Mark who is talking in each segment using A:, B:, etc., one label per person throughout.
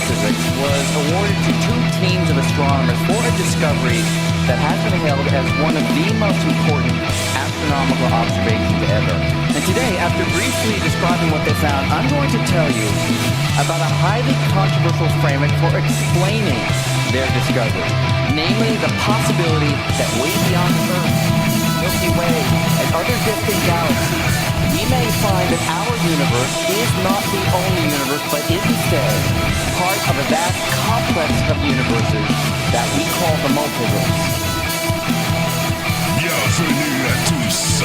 A: physics was awarded to two teams of astronomers for a discovery that has been hailed as one of the most important astronomical observations ever. And today, after briefly describing what they found, I'm going to tell you about a highly controversial framework for explaining their discovery, namely the possibility that way beyond Earth, Milky Way, and other distant galaxies, we may find that our universe is not the only universe, but is instead part of a vast complex of universes that we call the multiverse.
B: Bienvenue à tous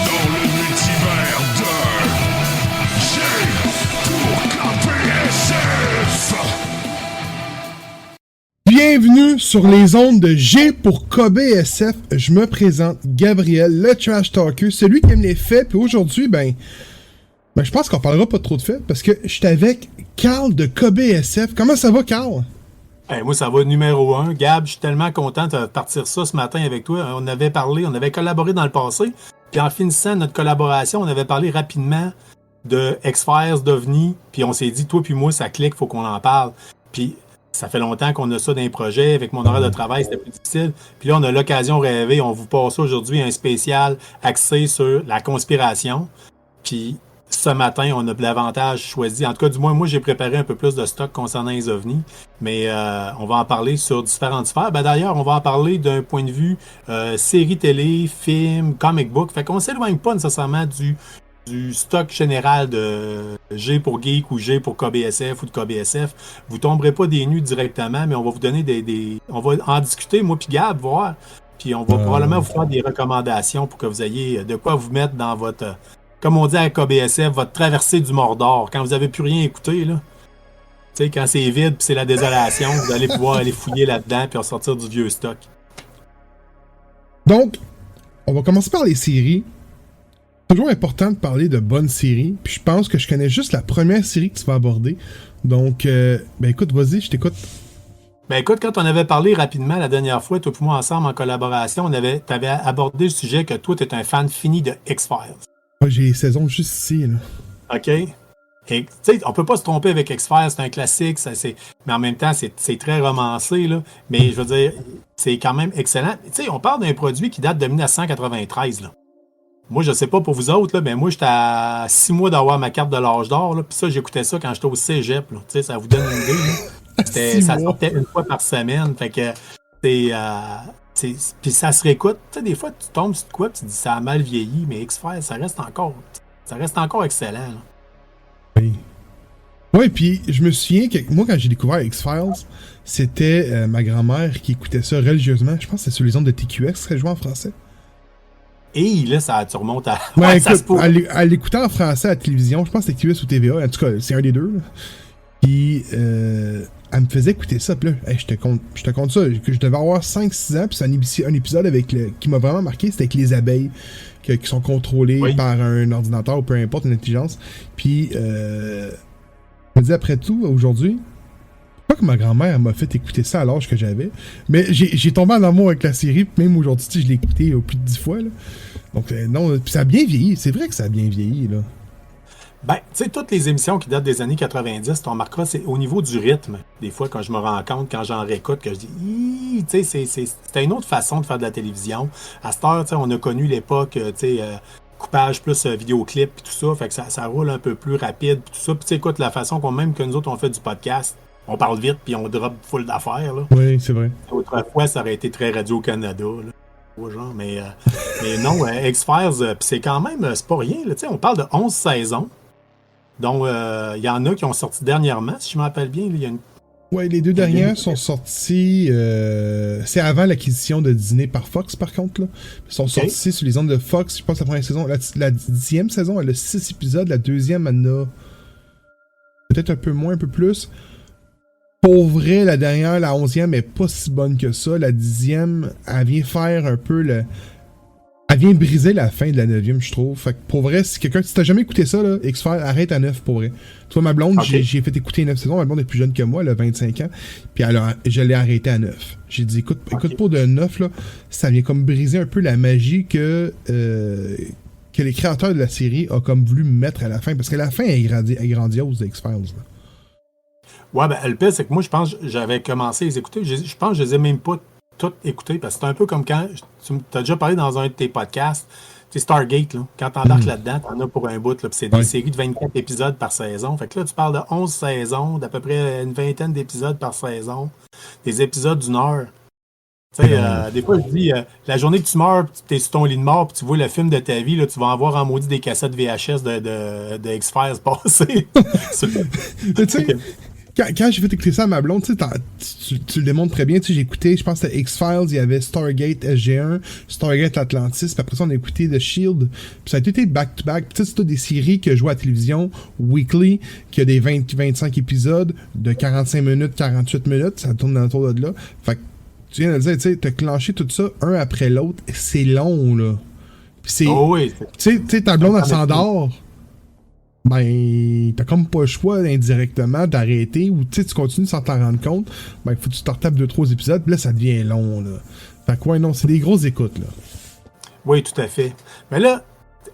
B: dans le multivers de G pour KBSF.
C: Bienvenue sur les ondes de G pour KBSF. Je me présente Gabriel, le Trash Talker, celui qui aime les faits. Puis aujourd'hui, je pense qu'on parlera pas trop de faits parce que je suis avec Carl de KBSF. Comment ça va, Carl?
D: Hey, moi, ça va numéro 1. Gab, je suis tellement content de partir ça ce matin avec toi. On avait parlé, on avait collaboré dans le passé. Puis en finissant notre collaboration, on avait parlé rapidement de X-Files, d'OVNI. Puis on s'est dit, toi puis moi, ça clique, faut qu'on en parle. Puis ça fait longtemps qu'on a ça dans les projets. Avec mon horaire de travail, c'était plus difficile. Puis là, on a l'occasion rêvée. On vous passe aujourd'hui un spécial axé sur la conspiration. Puis ce matin, on a davantage choisi. En tout cas, du moins, moi, j'ai préparé un peu plus de stock concernant les ovnis. Mais on va en parler sur différentes sphères. D'ailleurs, on va en parler d'un point de vue série télé, film, comic book. Fait qu'on ne s'éloigne pas nécessairement du stock général de G pour Geek ou G pour KBSF ou de KBSF. Vous tomberez pas des nues directement, mais on va vous donner on va en discuter, moi puis Gab, voir. Puis on va probablement vous faire des recommandations pour que vous ayez de quoi vous mettre dans votre, comme on dit à KBSF, votre traversée du Mordor. Quand vous n'avez plus rien écouté, là. Tu sais, quand c'est vide puis c'est la désolation, vous allez pouvoir aller fouiller là-dedans puis ressortir du vieux stock.
C: Donc, on va commencer par les séries. C'est toujours important de parler de bonnes séries. Puis je pense que je connais juste la première série que tu vas aborder. Donc, écoute, vas-y, je t'écoute.
D: Écoute, quand on avait parlé rapidement la dernière fois, toi et moi ensemble en collaboration, t'avais abordé le sujet que toi, t'es un fan fini de X-Files.
C: Moi, j'ai les saisons juste ici, là.
D: OK. Et, tu sais, on peut pas se tromper avec X-Files, c'est un classique, mais en même temps, c'est très romancé, là. Mais je veux dire, c'est quand même excellent. Tu sais, on parle d'un produit qui date de 1993, là. Moi, je sais pas pour vous autres, là, mais moi, j'étais à 6 mois d'avoir ma carte de l'âge d'or, là. Puis ça, j'écoutais ça quand j'étais au cégep, là. Tu sais, ça vous donne une idée, là. Ça sortait une fois par semaine. Fait que puis ça se réécoute. Tu sais, des fois, tu tombes sur quoi, puis tu dis ça a mal vieilli, mais X-Files, ça reste encore excellent, là.
C: Oui. Ouais, puis je me souviens que moi, quand j'ai découvert X-Files, c'était ma grand-mère qui écoutait ça religieusement. Je pense que c'est sur les ondes de TQS, ça serait joué en français.
D: Et là, tu remontes à...
C: Ouais, écoute, elle l'écoutait en français à la télévision, je pense que c'était TQS ou TVA, en tout cas, c'est un des deux. Là. Puis, elle me faisait écouter ça, puis là, je te compte ça, que je devais avoir 5-6 ans, puis c'est un épisode qui m'a vraiment marqué, c'était avec les abeilles, qui sont contrôlées par un ordinateur ou peu importe, une intelligence. Puis, je me dis après tout, aujourd'hui, pas que ma grand-mère m'a fait écouter ça à l'âge que j'avais, mais j'ai tombé en amour avec la série, puis même aujourd'hui, je l'ai écouté plus de 10 fois, là. Donc, non, puis ça a bien vieilli, c'est vrai que ça a bien vieilli, là.
D: Tu sais, toutes les émissions qui datent des années 90, tu remarqueras, c'est au niveau du rythme. Des fois, quand je me rends compte, quand j'en réécoute, que je dis, tu sais, c'était une autre façon de faire de la télévision. À cette heure, tu sais, on a connu l'époque, tu sais, coupage plus vidéoclip et tout ça, fait que ça roule un peu plus rapide, puis tout ça. Puis tu sais, écoute, la façon même que nous autres, on fait du podcast, on parle vite, puis on drop full d'affaires, là.
C: Oui, c'est vrai.
D: Autrefois, ça aurait été très Radio-Canada, là. Genre, mais non, X-Files, puis c'est quand même, c'est pas rien, là, tu sais, on parle de 11 saisons. Donc, il y en a qui ont sorti dernièrement, si je me rappelle bien. Il y a une...
C: Ouais, les deux dernières sont sorties... c'est avant l'acquisition de Disney par Fox, par contre. Là. Ils sont sortis sur les ondes de Fox. Je pense la première saison... La 10e saison, elle a 6 épisodes. La deuxième, elle en a peut-être un peu moins, un peu plus. Pour vrai, la dernière, la 11e, est pas si bonne que ça. La 10e, elle vient faire un peu le... Elle vient briser la fin de la 9e, je trouve. Fait que pour vrai, si t'as jamais écouté ça, là, X-Files, arrête à 9 pour vrai. Toi, ma blonde, j'ai fait écouter 9 saisons. Ma blonde est plus jeune que moi, elle a 25 ans. Puis je l'ai arrêté à 9. J'ai dit, écoute pour de 9, là, ça vient comme briser un peu la magie que les créateurs de la série ont comme voulu mettre à la fin. Parce que la fin est grandiose de X-Files. Là.
D: Ouais, ben, le pire, c'est que moi, je pense que j'avais commencé à les écouter. Je pense que je les ai même pas toutes écoutées parce que c'est un peu comme quand tu as déjà parlé dans un de tes podcasts. Tu sais, Stargate, là, quand t'embarques là-dedans, t'en as pour un bout. Là, puis c'est des séries de 24 épisodes par saison. Fait que là, tu parles de 11 saisons, d'à peu près une vingtaine d'épisodes par saison. Des épisodes d'une heure. Tu sais, des fois, je dis, la journée que tu meurs, tu es sur ton lit de mort, puis tu vois le film de ta vie, là, tu vas en voir en maudit des cassettes VHS de X-Files passer.
C: Tu sais, quand j'ai fait écouter ça à ma blonde, tu le démontres très bien. J'ai écouté, je pense que c'était X-Files, il y avait Stargate SG1, Stargate Atlantis, puis après ça, on a écouté The Shield. Puis ça a été back-to-back. Puis c'est tout des séries que je vois à la télévision, weekly, qui a des 25 épisodes de 45 minutes, 48 minutes, ça tourne dans le tour de là. Fait que tu viens de le dire, tu sais, t'as clenché tout ça un après l'autre, c'est long, là. Puis c'est...
D: Oh oui.
C: Tu sais, ta blonde, elle s'endort. Ben, t'as comme pas le choix indirectement d'arrêter ou tu continues sans t'en rendre compte. Ben, faut que tu te retapes 2-3 épisodes, puis là, ça devient long, là. Fait que ouais, non, c'est des grosses écoutes, là.
D: Oui, tout à fait. Mais là,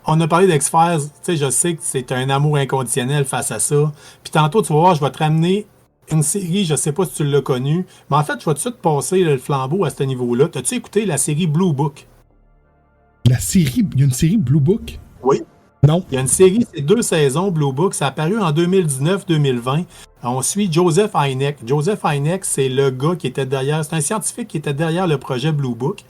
D: on a parlé d'X-Files. Tu sais, je sais que c'est un amour inconditionnel face à ça. Puis tantôt, tu vas voir, je vais te ramener une série, je sais pas si tu l'as connue, mais en fait, je vais tout de suite passer le flambeau à ce niveau-là. T'as-tu écouté la série Blue Book?
C: La série, il y a une série Blue Book?
D: Oui.
C: Non.
D: Il y a une série, c'est 2 saisons, Blue Book. Ça a apparu en 2019-2020. On suit Joseph Hynek. Joseph Hynek, c'est le gars qui était derrière, c'est un scientifique qui était derrière le projet Blue Book.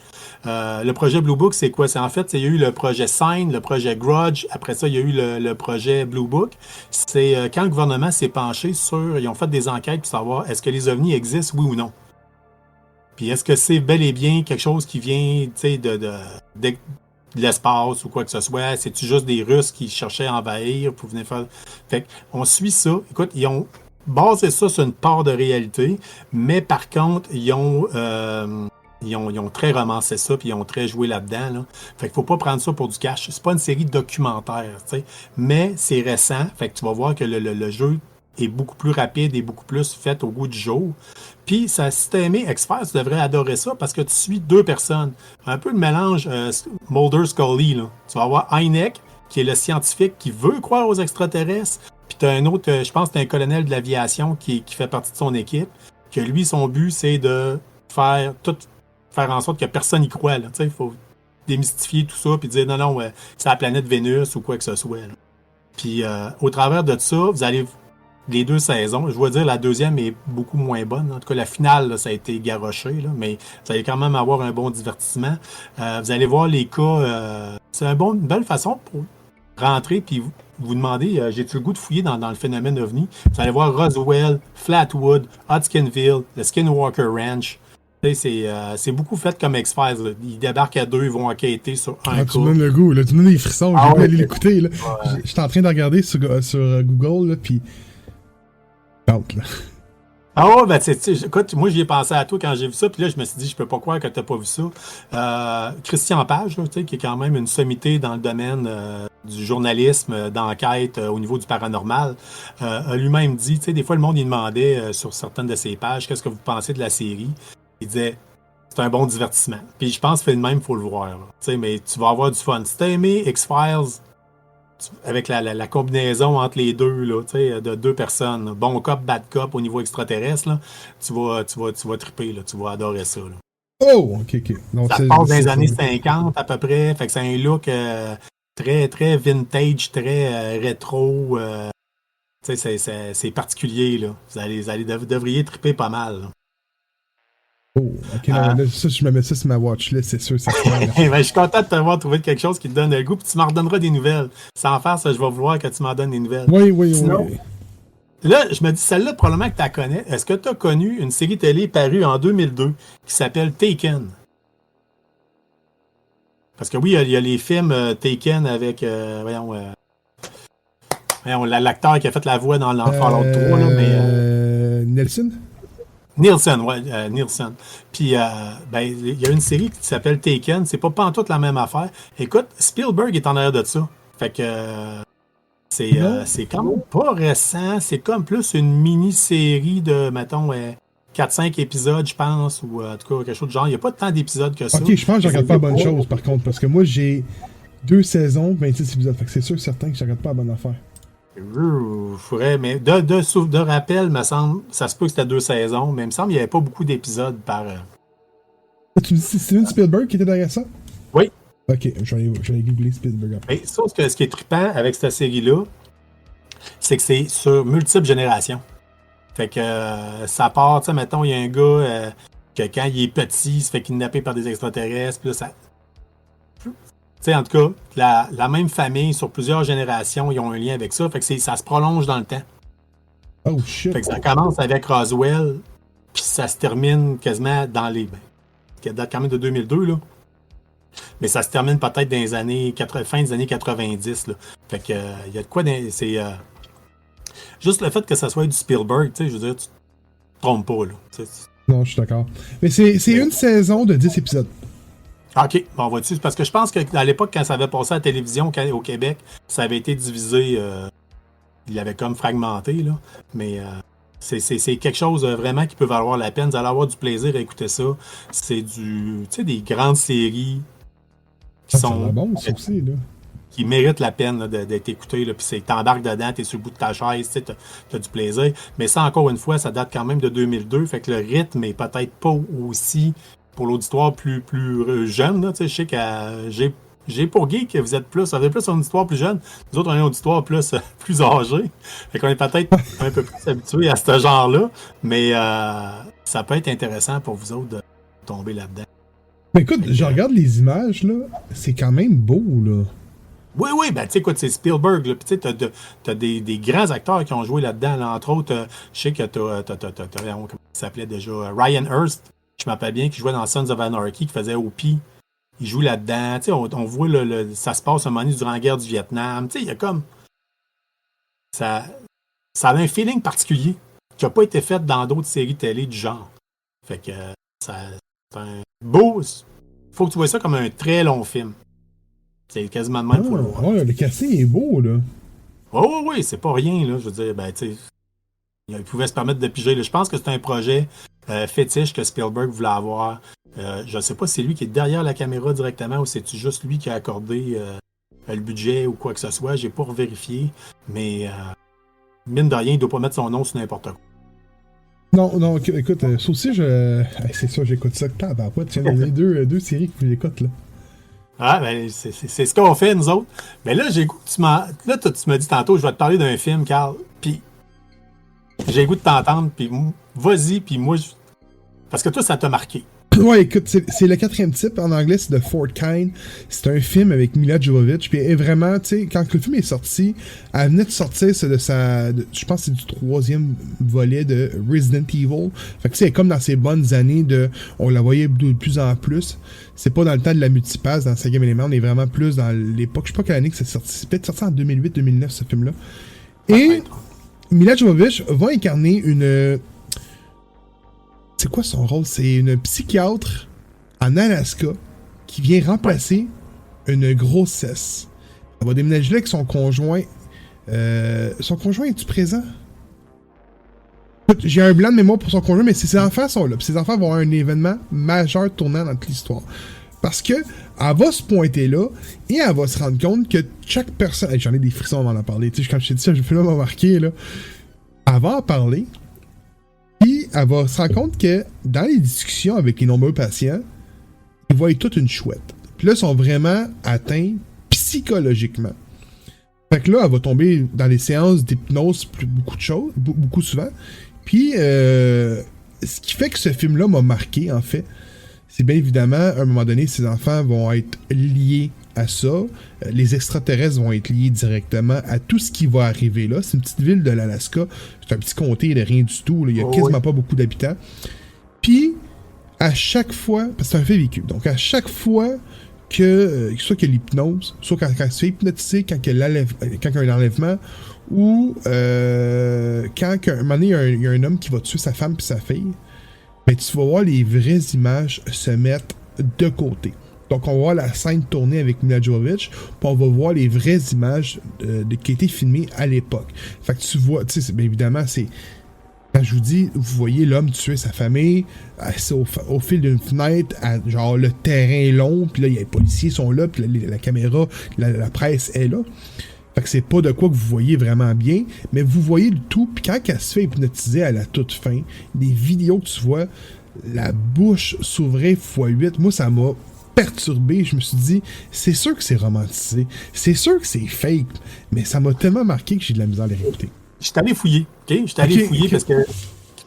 D: Le projet Blue Book, c'est quoi? C'est en fait, il y a eu le projet Sign, le projet Grudge. Après ça, il y a eu le projet Blue Book. C'est quand le gouvernement s'est penché sur, ils ont fait des enquêtes pour savoir est-ce que les ovnis existent, oui ou non. Puis est-ce que c'est bel et bien quelque chose qui vient, tu sais, de l'espace ou quoi que ce soit? C'est-tu juste des Russes qui cherchaient à envahir pour venir faire... Fait qu'on suit ça. Écoute, ils ont basé ça sur une part de réalité, mais par contre, ils ont très romancé ça, puis ils ont très joué là-dedans. Là. Fait qu'il faut pas prendre ça pour du cash. C'est pas une série documentaire, tu sais, mais c'est récent. Fait que tu vas voir que le jeu est beaucoup plus rapide et beaucoup plus fait au goût du jour. Puis, ça, si t'as aimé X-Files, tu devrais adorer ça parce que tu suis 2 personnes. Un peu le mélange Mulder-Scully. Là. Tu vas avoir Hynek, qui est le scientifique qui veut croire aux extraterrestres. Puis t'as un autre, je pense que t'as un colonel de l'aviation qui fait partie de son équipe, que lui, son but, c'est de faire en sorte que personne n'y croit. Il faut démystifier tout ça puis dire non, c'est la planète Vénus ou quoi que ce soit. Là. Puis, au travers de ça, vous allez... Les 2 saisons, je dois dire la deuxième est beaucoup moins bonne. En tout cas, la finale, là, ça a été garoché, là, mais vous allez quand même avoir un bon divertissement. Vous allez voir les cas. C'est une belle façon pour rentrer puis vous demander j'ai-tu le goût de fouiller dans le phénomène ovni? Vous allez voir Roswell, Flatwood, Hodgkinville, le Skinwalker Ranch. C'est beaucoup fait comme X-Files. Là. Ils débarquent à 2, ils vont enquêter sur un cas.
C: Tu me donnes le goût, là. Tu me donnes des frissons. J'ai voulu aller l'écouter. Là.
D: Ouais.
C: J'étais en train de regarder sur Google, là, puis... Là.
D: Ah ouais, ben écoute, moi j'y ai pensé à toi quand j'ai vu ça, puis là je me suis dit, je peux pas croire que t'as pas vu ça. Christian Page, là, qui est quand même une sommité dans le domaine du journalisme, d'enquête au niveau du paranormal, a lui-même dit, des fois le monde il demandait sur certaines de ses pages, qu'est-ce que vous pensez de la série? Il disait, c'est un bon divertissement. Puis je pense que fait de même, il faut le voir. Là, mais tu vas avoir du fun. Si t'as aimé X-Files, avec la combinaison entre les deux, là, de 2 personnes, là. Bon cop, bad cop au niveau extraterrestre, là, tu vas triper, là, tu vas adorer ça. Là.
C: Oh, ok. Donc,
D: ça se passe dans les années 50 à peu près, fait que c'est un look très, très vintage, très rétro. C'est particulier. Là. Vous devriez triper pas mal. Là.
C: Oh, ok, là, ça, je me mets ça sur ma watchlist, c'est sûr, ça
D: ben, je suis content de t'avoir trouvé quelque chose qui te donne le goût, puis tu m'en redonneras des nouvelles. Sans faire ça, je vais vouloir que tu m'en donnes des nouvelles.
C: Oui.
D: Sinon, là, je me dis, celle-là, probablement que tu la connais. Est-ce que tu as connu une série télé parue en 2002 qui s'appelle Taken? Parce que oui, il y a les films Taken avec, l'acteur qui a fait la voix dans Fallout 3, là, mais...
C: Nelson?
D: Nielsen, Nielsen. Puis, il y a une série qui s'appelle Taken. C'est pas pantoute la même affaire. Écoute, Spielberg est en arrière de ça. Fait que c'est quand même pas récent. C'est comme plus une mini-série de, mettons, 4-5 épisodes, je pense, ou en tout cas, quelque chose de genre. Il n'y a pas tant d'épisodes que ça.
C: Ok, je pense que je regarde pas la bonne chose, par contre, parce que moi, j'ai 2 saisons, 26 épisodes. Fait que c'est sûr certain que je regarde pas la bonne affaire.
D: Mais de rappel, me semble, ça se peut que c'était 2 saisons, mais il me semble qu'il n'y avait pas beaucoup d'épisodes par.
C: Tu me dis que c'est Steven Spielberg qui était derrière ça?
D: Oui.
C: Ok, je vais aller googler Spielberg après.
D: Mais sauf que ce qui est trippant avec cette série-là, c'est que c'est sur multiples générations. Fait que ça part, tu sais, mettons, il y a un gars que quand il est petit, il se fait kidnapper par des extraterrestres, puis là, ça. Tu sais, en tout cas, la même famille, sur plusieurs générations, ils ont un lien avec ça. Fait que ça se prolonge dans le temps.
C: Oh shit.
D: Fait que ça commence avec Roswell, puis ça se termine quasiment dans les. Qui date quand même de 2002, là. Mais ça se termine peut-être dans les années fin des années 90, là. Fait que il y a de quoi. C'est juste le fait que ça soit du Spielberg, tu sais, je veux dire, tu te trompes pas, là.
C: Non, je suis d'accord. Mais c'est une saison de 10 épisodes.
D: OK, bon, vois-tu, parce que je pense qu'à l'époque, quand ça avait passé à la télévision au Québec, ça avait été divisé, il avait comme fragmenté, là. Mais c'est quelque chose vraiment qui peut valoir la peine. Vous allez avoir du plaisir à écouter ça. C'est des grandes séries qui sont.
C: Bon, ça aussi, là.
D: Qui méritent la peine là, d'être écoutées. Puis t'embarques dedans, t'es sur le bout de ta chaise, t'as du plaisir. Mais ça, encore une fois, ça date quand même de 2002. Fait que le rythme est peut-être pas aussi pour l'auditoire plus jeune. Là, je sais que j'ai pour Guy que vous êtes plus une auditoire plus jeune. Nous autres, on est une auditoire plus âgée. Fait qu'on est peut-être un peu plus habitués à ce genre-là. Mais ça peut être intéressant pour vous autres de tomber là-dedans.
C: Mais écoute, je regarde les images, là. C'est quand même beau, là.
D: Oui, ben tu sais, écoute, c'est Spielberg, là, puis tu sais, t'as des grands acteurs qui ont joué là-dedans, là. Entre autres, je sais que t'as comment il s'appelait déjà, Ryan Hurst, je m'appelle bien, qui jouait dans Sons of Anarchy, qui faisait Opie, il joue là-dedans, tu sais, on voit, ça se passe un moment donné durant la guerre du Vietnam, tu sais, il y a comme, ça a un feeling particulier, qui n'a pas été fait dans d'autres séries télé du genre, fait que, c'est un beau, faut que tu vois ça comme un très long film. C'est quasiment de même pour le voir.
C: Ouais, le casting est beau, là.
D: Oui, c'est pas rien, là. Je veux dire, ben, tu sais, il pouvait se permettre de piger. Là. Je pense que c'est un projet fétiche que Spielberg voulait avoir. Je sais pas si c'est lui qui est derrière la caméra directement ou c'est juste lui qui a accordé le budget ou quoi que ce soit. J'ai pas revérifié, mais mine de rien, il doit pas mettre son nom sur n'importe quoi.
C: Non, écoute, ça aussi, c'est ça, j'écoute ça. Tabarouette, tiens, il y a deux séries que j'écoute, là.
D: Ah, ben, c'est ce qu'on fait, nous autres. Mais là, j'ai goût, tu m'as dit tantôt, je vais te parler d'un film, Carl, puis j'ai goût de t'entendre, puis vas-y, puis moi, parce que toi, ça t'a marqué.
C: Ouais, écoute, c'est le 4e type, en anglais, c'est The Fourth Kind. C'est un film avec Mila Jovovich, puis elle est vraiment, tu sais, quand le film est sorti, elle venait de sortir je pense que c'est du 3e volet de Resident Evil. Fait que c'est comme dans ses bonnes années on la voyait de plus en plus. C'est pas dans le temps de la multipass, dans 5e élément, on est vraiment plus dans l'époque, je sais pas quelle année que c'est sorti, c'est peut-être sorti en 2008-2009, ce film-là. Et Mila Jovovich va incarner une... C'est quoi son rôle? C'est une psychiatre en Alaska qui vient remplacer une grossesse. Elle va déménager là avec son conjoint. Son conjoint, es-tu présent? Écoute, j'ai un blanc de mémoire pour son conjoint, mais ses enfants sont là. Puis ses enfants vont avoir un événement majeur tournant dans toute l'histoire. Parce que elle va se pointer là et elle va se rendre compte que chaque personne... J'en ai des frissons avant d'en parler. Tu sais, quand je t'ai dit ça, je vais pas m'embarquer, là. Elle va en parler. Puis, elle va se rendre compte que dans les discussions avec les nombreux patients, ils voient toute une chouette. Puis là, ils sont vraiment atteints psychologiquement. Fait que là, elle va tomber dans les séances d'hypnose beaucoup souvent. Puis, ce qui fait que ce film-là m'a marqué, en fait, c'est bien évidemment, à un moment donné, ces enfants vont être liés à ça. Les extraterrestres vont être liés directement à tout ce qui va arriver là. C'est une petite ville de l'Alaska. C'est un petit comté de rien du tout. Là. Il n'y a quasiment pas beaucoup d'habitants. Puis, à chaque fois, parce que c'est un fait vécu, donc à chaque fois soit qu'il y a l'hypnose, soit quand elle se fait hypnotiser, quand il y a un enlèvement, ou quand à un moment donné, il y a un homme qui va tuer sa femme puis sa fille, ben, tu vas voir les vraies images se mettre de côté. Donc, on va voir la scène tournée avec Mila Jovovich, puis on va voir les vraies images qui ont été filmées à l'époque. Fait que tu vois, tu sais, bien évidemment, c'est... Quand je vous dis, vous voyez l'homme tuer sa famille, c'est au fil d'une fenêtre, genre le terrain est long, puis là, les policiers sont là, puis la caméra, la presse est là. Fait que c'est pas de quoi que vous voyez vraiment bien, mais vous voyez le tout, puis quand elle se fait hypnotiser à la toute fin, des vidéos que tu vois, la bouche s'ouvrir x8, moi ça m'a perturbé, je me suis dit, c'est sûr que c'est romantisé, c'est sûr que c'est fake, mais ça m'a tellement marqué que j'ai de la misère à les réécouter.
D: Je suis allé fouiller, OK? Je suis allé fouiller parce que...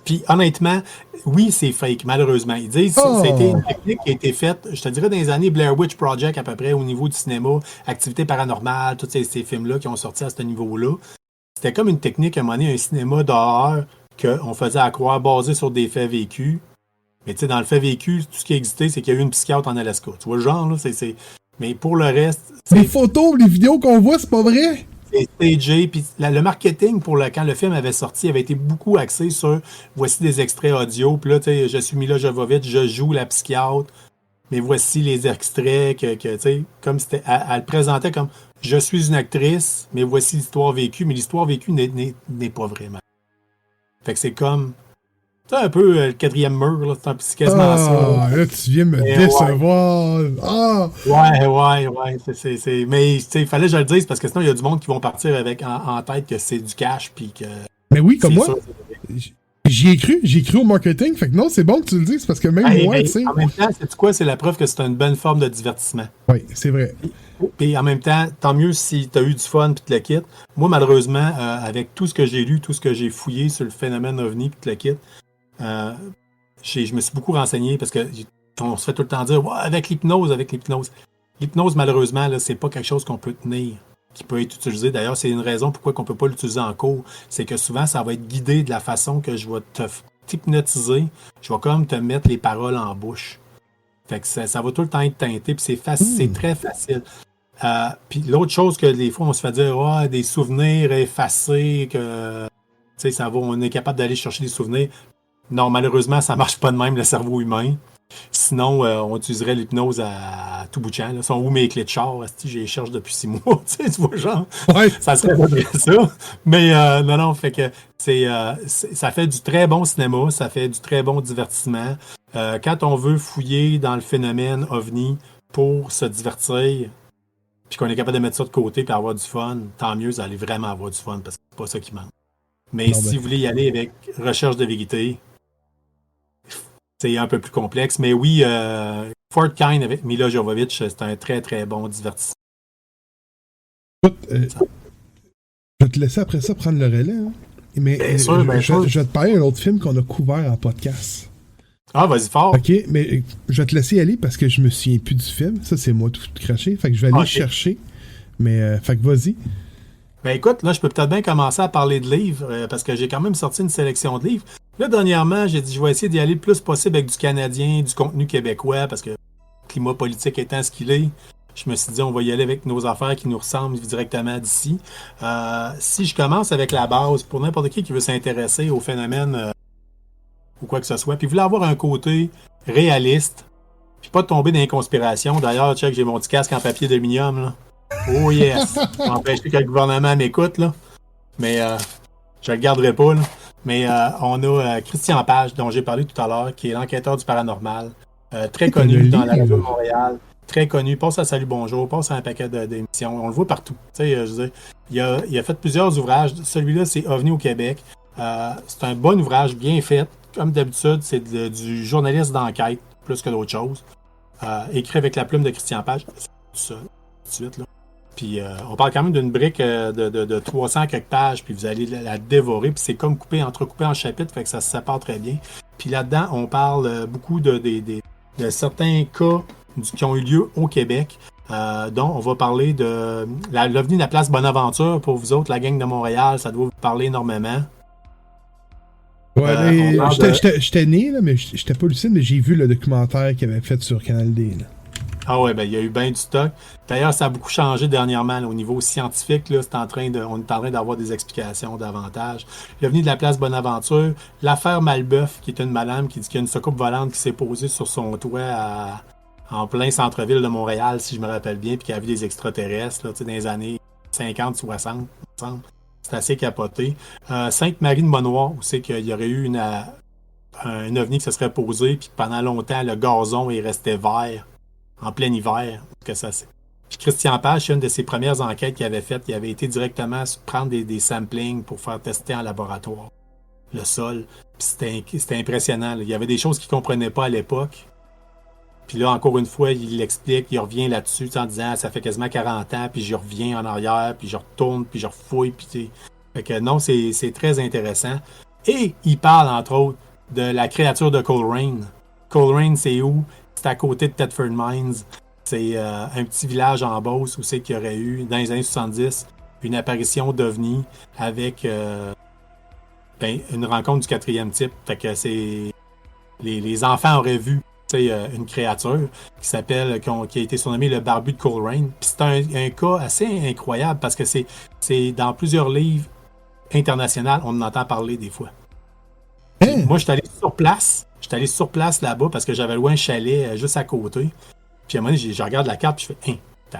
D: Puis honnêtement, oui, c'est fake, malheureusement. Ils disent que c'était une technique qui a été faite, je te dirais, dans les années Blair Witch Project à peu près, au niveau du cinéma, Activité paranormale, tous ces films-là qui ont sorti à ce niveau-là. C'était comme une technique, à un moment donné, un cinéma d'horreur qu'on faisait à croire basé sur des faits vécus. Mais tu sais, dans le fait vécu, tout ce qui a existé, c'est qu'il y a eu une psychiatre en Alaska. Tu vois le genre, là? Mais pour le reste...
C: Les photos, les vidéos qu'on voit, c'est pas vrai?
D: C'est stagé, puis le marketing quand le film avait sorti avait été beaucoup axé sur voici des extraits audio, puis là, tu sais, je suis Mila Jovovich, je joue la psychiatre, mais voici les extraits que tu sais, comme c'était, elle le présentait comme je suis une actrice, mais voici l'histoire vécue, mais l'histoire vécue n'est pas vraiment. Fait que c'est comme, c'est un peu le quatrième mur, là, c'est quasiment ça.
C: Là, tu viens me décevoir.
D: Ouais. Mais il fallait que je le dise parce que sinon, il y a du monde qui vont partir avec en tête que c'est du cash. Puis que
C: mais oui, comme moi. J'y ai cru au marketing. Fait que non, c'est bon que tu le dises parce que même moi, tu sais.
D: En même temps, c'est quoi? C'est la preuve que c'est une bonne forme de divertissement.
C: Oui, c'est vrai.
D: Puis en même temps, tant mieux si tu as eu du fun puis tu le quittes. Moi, malheureusement, avec tout ce que j'ai lu, tout ce que j'ai fouillé sur le phénomène OVNI puis tu le quittes, je me suis beaucoup renseigné parce que on se fait tout le temps dire avec l'hypnose. L'hypnose, malheureusement, là, c'est pas quelque chose qu'on peut tenir, qui peut être utilisé. D'ailleurs, c'est une raison pourquoi on peut pas l'utiliser en cours. C'est que souvent, ça va être guidé de la façon que je vais t'hypnotiser. Je vais comme te mettre les paroles en bouche. Fait que ça va tout le temps être teinté, puis c'est très facile. Puis l'autre chose que des fois, on se fait dire des souvenirs effacés, que on est capable d'aller chercher des souvenirs. Non, malheureusement, ça marche pas de même, le cerveau humain. Sinon, on utiliserait l'hypnose à tout bout de champ. Là. Sont où mes clés de char? Je les cherche depuis 6 mois. Tu vois, genre.
C: Ouais.
D: Ça serait pas ça. Mais non, fait que ça fait du très bon cinéma, ça fait du très bon divertissement. Quand on veut fouiller dans le phénomène OVNI pour se divertir, puis qu'on est capable de mettre ça de côté et avoir du fun, tant mieux, vous allez vraiment avoir du fun parce que c'est pas ça qui manque. Mais si vous voulez y aller avec recherche de vérité, c'est un peu plus complexe. Mais oui, Fort Kind avec Mila Jovovich, c'est un très, très bon divertissement.
C: Écoute, je vais te laisser après ça prendre le relais. Hein? Mais je vais te parler d'un autre film qu'on a couvert en podcast.
D: Ah, vas-y fort.
C: OK, mais je vais te laisser aller parce que je me souviens plus du film. Ça, c'est moi tout craché. Fait que je vais aller le chercher. Mais, fait que vas-y.
D: Ben écoute, là, je peux peut-être bien commencer à parler de livres, parce que j'ai quand même sorti une sélection de livres. Là, dernièrement, j'ai dit, je vais essayer d'y aller le plus possible avec du canadien, du contenu québécois, parce que le climat politique étant ce qu'il est, je me suis dit, on va y aller avec nos affaires qui nous ressemblent directement d'ici. Si je commence avec la base, pour n'importe qui veut s'intéresser au phénomène ou quoi que ce soit, puis voulait avoir un côté réaliste, puis pas tomber dans les conspirations. D'ailleurs, check, j'ai mon petit casque en papier d'aluminium, là. Oh yes! Empêcher que le gouvernement m'écoute, là. Mais je le garderai pas, là. Mais on a Christian Page, dont j'ai parlé tout à l'heure, qui est l'enquêteur du paranormal. Très connu dans la région de Montréal. Très connu. Passe à Salut Bonjour, passe à un paquet d'émissions. On le voit partout. Tu sais, je veux dire, il a fait plusieurs ouvrages. Celui-là, c'est OVNI au Québec. C'est un bon ouvrage, bien fait. Comme d'habitude, c'est du journaliste d'enquête, plus que d'autres choses. Écrit avec la plume de Christian Page. C'est tout ça, tout de suite, là. Puis on parle quand même d'une brique de 300 quelques pages, puis vous allez la dévorer, puis c'est comme entrecoupé en chapitres, fait que ça se sépare très bien. Puis là-dedans, on parle beaucoup de certains cas qui ont eu lieu au Québec, dont on va parler de l'OVNI de la place Bonaventure, pour vous autres, la gang de Montréal, ça doit vous parler énormément.
C: Ouais, j'étais né, là, mais j'étais pas lucide, mais j'ai vu le documentaire qu'il avait fait sur Canal D, là.
D: Ah ouais, ben il y a eu bien du stock. D'ailleurs, ça a beaucoup changé dernièrement là, au niveau scientifique. Là, on est en train d'avoir des explications davantage. L'OVNI de la place Bonaventure, l'affaire Malbeuf, qui est une madame qui dit qu'il y a une soucoupe volante qui s'est posée sur son toit en plein centre-ville de Montréal, si je me rappelle bien, puis qui a vu des extraterrestres là, dans les années 50-60, il me semble. C'est assez capoté. Sainte-Marie-de-Monoir, où c'est qu'il y aurait eu un OVNI qui se serait posé, puis pendant longtemps, le gazon est resté vert. En plein hiver, que ça c'est. Christian Page, c'est une de ses premières enquêtes qu'il avait faites. Il avait été directement prendre des samplings pour faire tester en laboratoire le sol. Puis c'était impressionnant. Là. Il y avait des choses qu'il ne comprenait pas à l'époque. Puis là, encore une fois, il l'explique, il revient là-dessus en disant ça fait quasiment 40 ans, puis je reviens en arrière, puis je retourne, puis je refouille. Puis fait que non, c'est très intéressant. Et il parle, entre autres, de la créature de Coleraine. Coleraine, c'est où? C'est à côté de Thetford Mines. C'est un petit village en Beauce où c'est qu'il y aurait eu, dans les années 70, une apparition d'OVNI avec une rencontre du 4e type. Fait que c'est... Les enfants auraient vu une créature qui a été surnommée le barbu de Coleraine. Puis c'est un cas assez incroyable parce que c'est dans plusieurs livres internationaux, on en entend parler des fois. Moi, je suis allé sur place. J'étais allé sur place là-bas parce que j'avais loué un chalet juste à côté. Puis à un moment donné, je regarde la carte et je fais t'as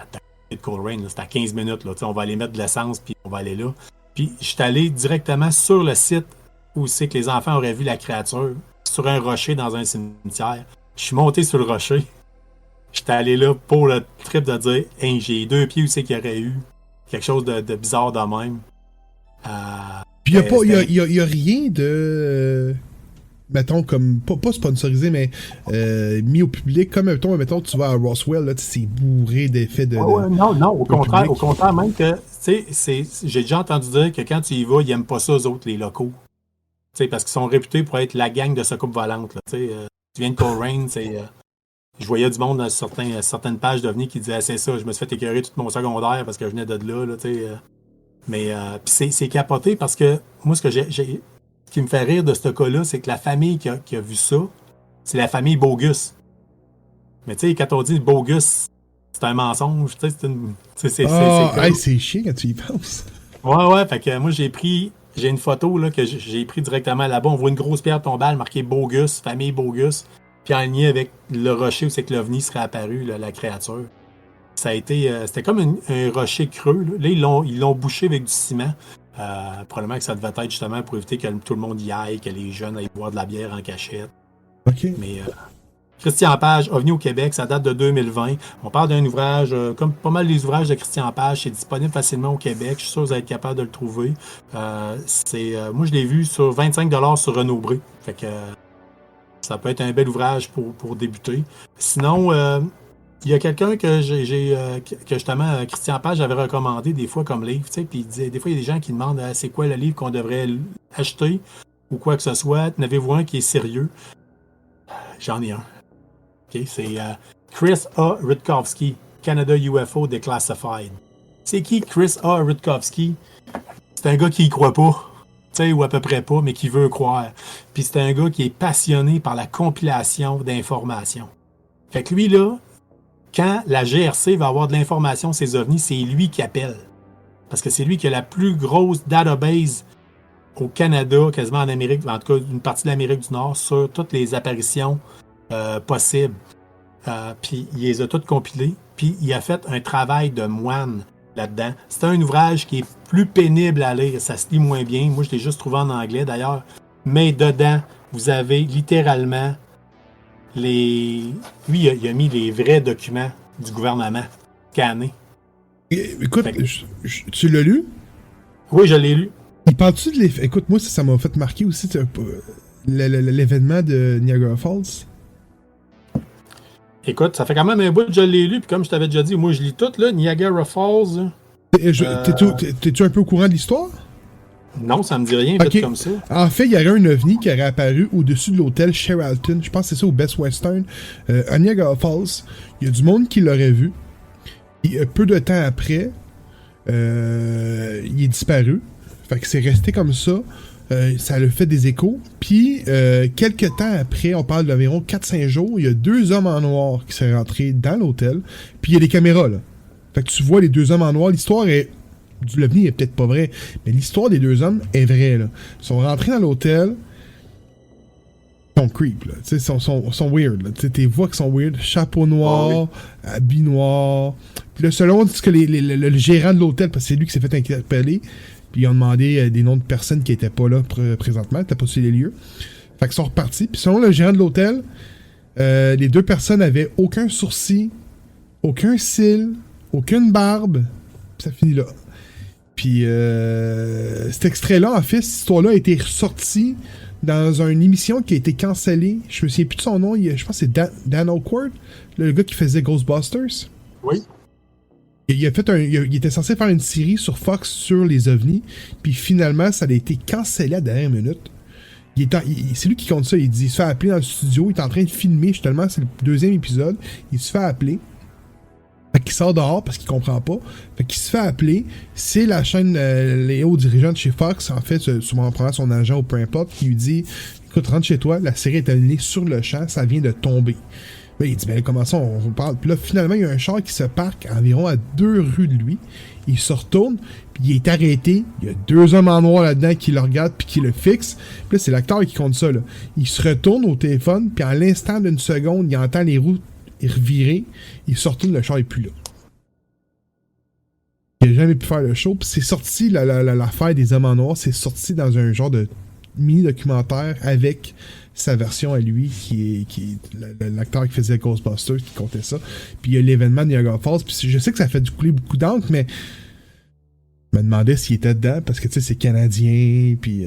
D: de Coleraine, c'est à 15 minutes, là, on va aller mettre de l'essence puis on va aller là. Puis je suis allé directement sur le site où c'est que les enfants auraient vu la créature, sur un rocher dans un cimetière. Je suis monté sur le rocher. J'étais allé là pour le trip de dire j'ai 2 pieds où c'est qu'il y aurait eu quelque chose de bizarre de même.
C: Puis il y a rien de... mettons, comme, pas sponsorisé, mais mis au public, comme, mettons, tu vas à Roswell, là, c'est bourré d'effets de...
D: Non, au contraire, même que, tu sais, j'ai déjà entendu dire que quand tu y vas, ils n'aiment pas ça, eux autres, les locaux. Tu sais, parce qu'ils sont réputés pour être la gang de soucoupe volante, là, tu sais. Tu viens de Coleraine, je voyais du monde dans certaines pages d'OVNI qui disaient c'est ça, je me suis fait écœurer tout mon secondaire parce que je venais de là, tu sais. Mais c'est capoté parce que moi, ce qui me fait rire de ce cas-là, c'est que la famille qui a vu ça, c'est la famille Bogus. Mais tu sais, quand on dit Bogus, c'est un mensonge, tu sais,
C: c'est chiant quand tu y penses.
D: Ouais, fait que moi, j'ai une photo là, que j'ai pris directement là-bas. On voit une grosse pierre tombale marquée Bogus, famille Bogus, puis aligné avec le rocher où c'est que l'OVNI serait apparu, là, la créature. Ça a été... c'était comme un rocher creux. Là, ils l'ont bouché avec du ciment. Probablement que ça devait être justement pour éviter que tout le monde y aille, que les jeunes aillent boire de la bière en cachette.
C: OK.
D: Mais Christian Page, OVNI au Québec, ça date de 2020. On parle d'un ouvrage, comme pas mal des ouvrages de Christian Page, c'est disponible facilement au Québec. Je suis sûr que vous allez être capable de le trouver. Moi, je l'ai vu sur 25$ sur Renaud Bré. Fait que ça peut être un bel ouvrage pour débuter. Sinon... il y a quelqu'un que que justement Christian Page avait recommandé des fois comme livre, tu sais, puis il disait, des fois il y a des gens qui demandent c'est quoi le livre qu'on devrait acheter ou quoi que ce soit. N'avez-vous un qui est sérieux? J'en ai un. Okay, c'est Chris A. Rutkowski, Canada UFO Declassified. C'est qui Chris A. Rutkowski? C'est un gars qui y croit pas, tu sais, ou à peu près pas, mais qui veut croire. Puis c'est un gars qui est passionné par la compilation d'informations. Fait que lui là, quand la GRC va avoir de l'information sur ces ovnis, c'est lui qui appelle. Parce que c'est lui qui a la plus grosse database au Canada, quasiment en Amérique, en tout cas une partie de l'Amérique du Nord, sur toutes les apparitions possibles. Puis il les a toutes compilées. Puis il a fait un travail de moine là-dedans. C'est un ouvrage qui est plus pénible à lire. Ça se lit moins bien. Moi, je l'ai juste trouvé en anglais d'ailleurs. Mais dedans, vous avez littéralement... Lui, il a mis les vrais documents du gouvernement scannés.
C: Écoute, tu l'as lu?
D: Oui, je l'ai lu.
C: Il parle-tu de l'effet? Écoute, moi, ça m'a fait marquer aussi l'événement de Niagara Falls.
D: Écoute, ça fait quand même un bout que je l'ai lu, puis comme je t'avais déjà dit, moi, je lis tout, là, Niagara Falls.
C: T'es-tu un peu au courant de l'histoire?
D: Non, ça me dit rien,
C: okay.
D: Comme ça.
C: En fait, il y aurait un ovni qui aurait apparu au-dessus de l'hôtel Sheraton. Je pense que c'est ça, au Best Western. À Niagara Falls, il y a du monde qui l'aurait vu. Et peu de temps après, il est disparu. Fait que c'est resté comme ça. Ça a fait des échos. Puis, quelques temps après, on parle d'environ 4-5 jours, il y a 2 hommes en noir qui sont rentrés dans l'hôtel. Puis, il y a des caméras, là. Fait que tu vois les 2 hommes en noir. L'histoire du l'OVNI est peut-être pas vrai, mais l'histoire des 2 hommes est vraie, là. Ils sont rentrés dans l'hôtel. Ils sont creep, là. Tu sais, ils sont weird, là. Tu sais, tes voix qui sont weird. Chapeau noir, habit noir. Puis là, selon ce que le gérant de l'hôtel, parce que c'est lui qui s'est fait interpeller, puis ils ont demandé des noms de personnes qui étaient pas là présentement, qui étaient pas sur les lieux. Fait qu'ils sont repartis. Puis selon le gérant de l'hôtel, les 2 personnes avaient aucun sourcil, aucun cil, aucune barbe, puis ça finit là. Puis cet extrait-là, en fait, cette histoire-là a été ressortie dans une émission qui a été cancellée. Je me souviens plus de son nom, je pense que c'est Dan Aykroyd, le gars qui faisait Ghostbusters.
D: Oui.
C: Il était censé faire une série sur Fox sur les ovnis, puis finalement, ça a été cancellé à la dernière minute. C'est lui qui compte ça, il dit, il se fait appeler dans le studio, il est en train de filmer, justement, c'est le 2e épisode, il se fait appeler. Fait qu'il sort dehors parce qu'il comprend pas. Fait qu'il se fait appeler. C'est la chaîne, les hauts dirigeants de chez Fox, en fait, souvent prenant son agent ou peu importe, qui lui dit, écoute, rentre chez toi, la série est annulée sur le champ, ça vient de tomber. Là, il dit, ben comment ça, on parle. Puis là, finalement, il y a un char qui se parque environ à 2 rues de lui. Il se retourne, puis il est arrêté. Il y a 2 hommes en noir là-dedans qui le regardent, puis qui le fixent. Puis là, c'est l'acteur qui compte ça, là. Il se retourne au téléphone, puis en l'instant d'une seconde, il entend les roues revirer. Il se retourne, le char est plus là. Il n'a jamais pu faire le show. Puis c'est sorti, l'affaire des hommes en noir, c'est sorti dans un genre de mini-documentaire avec sa version à lui, qui est l'acteur qui faisait Ghostbusters, qui comptait ça. Puis il y a l'événement de Niagara Falls. Puis je sais que ça fait couler beaucoup d'encre, mais je me demandais s'il était dedans, parce que tu sais, c'est canadien, puis...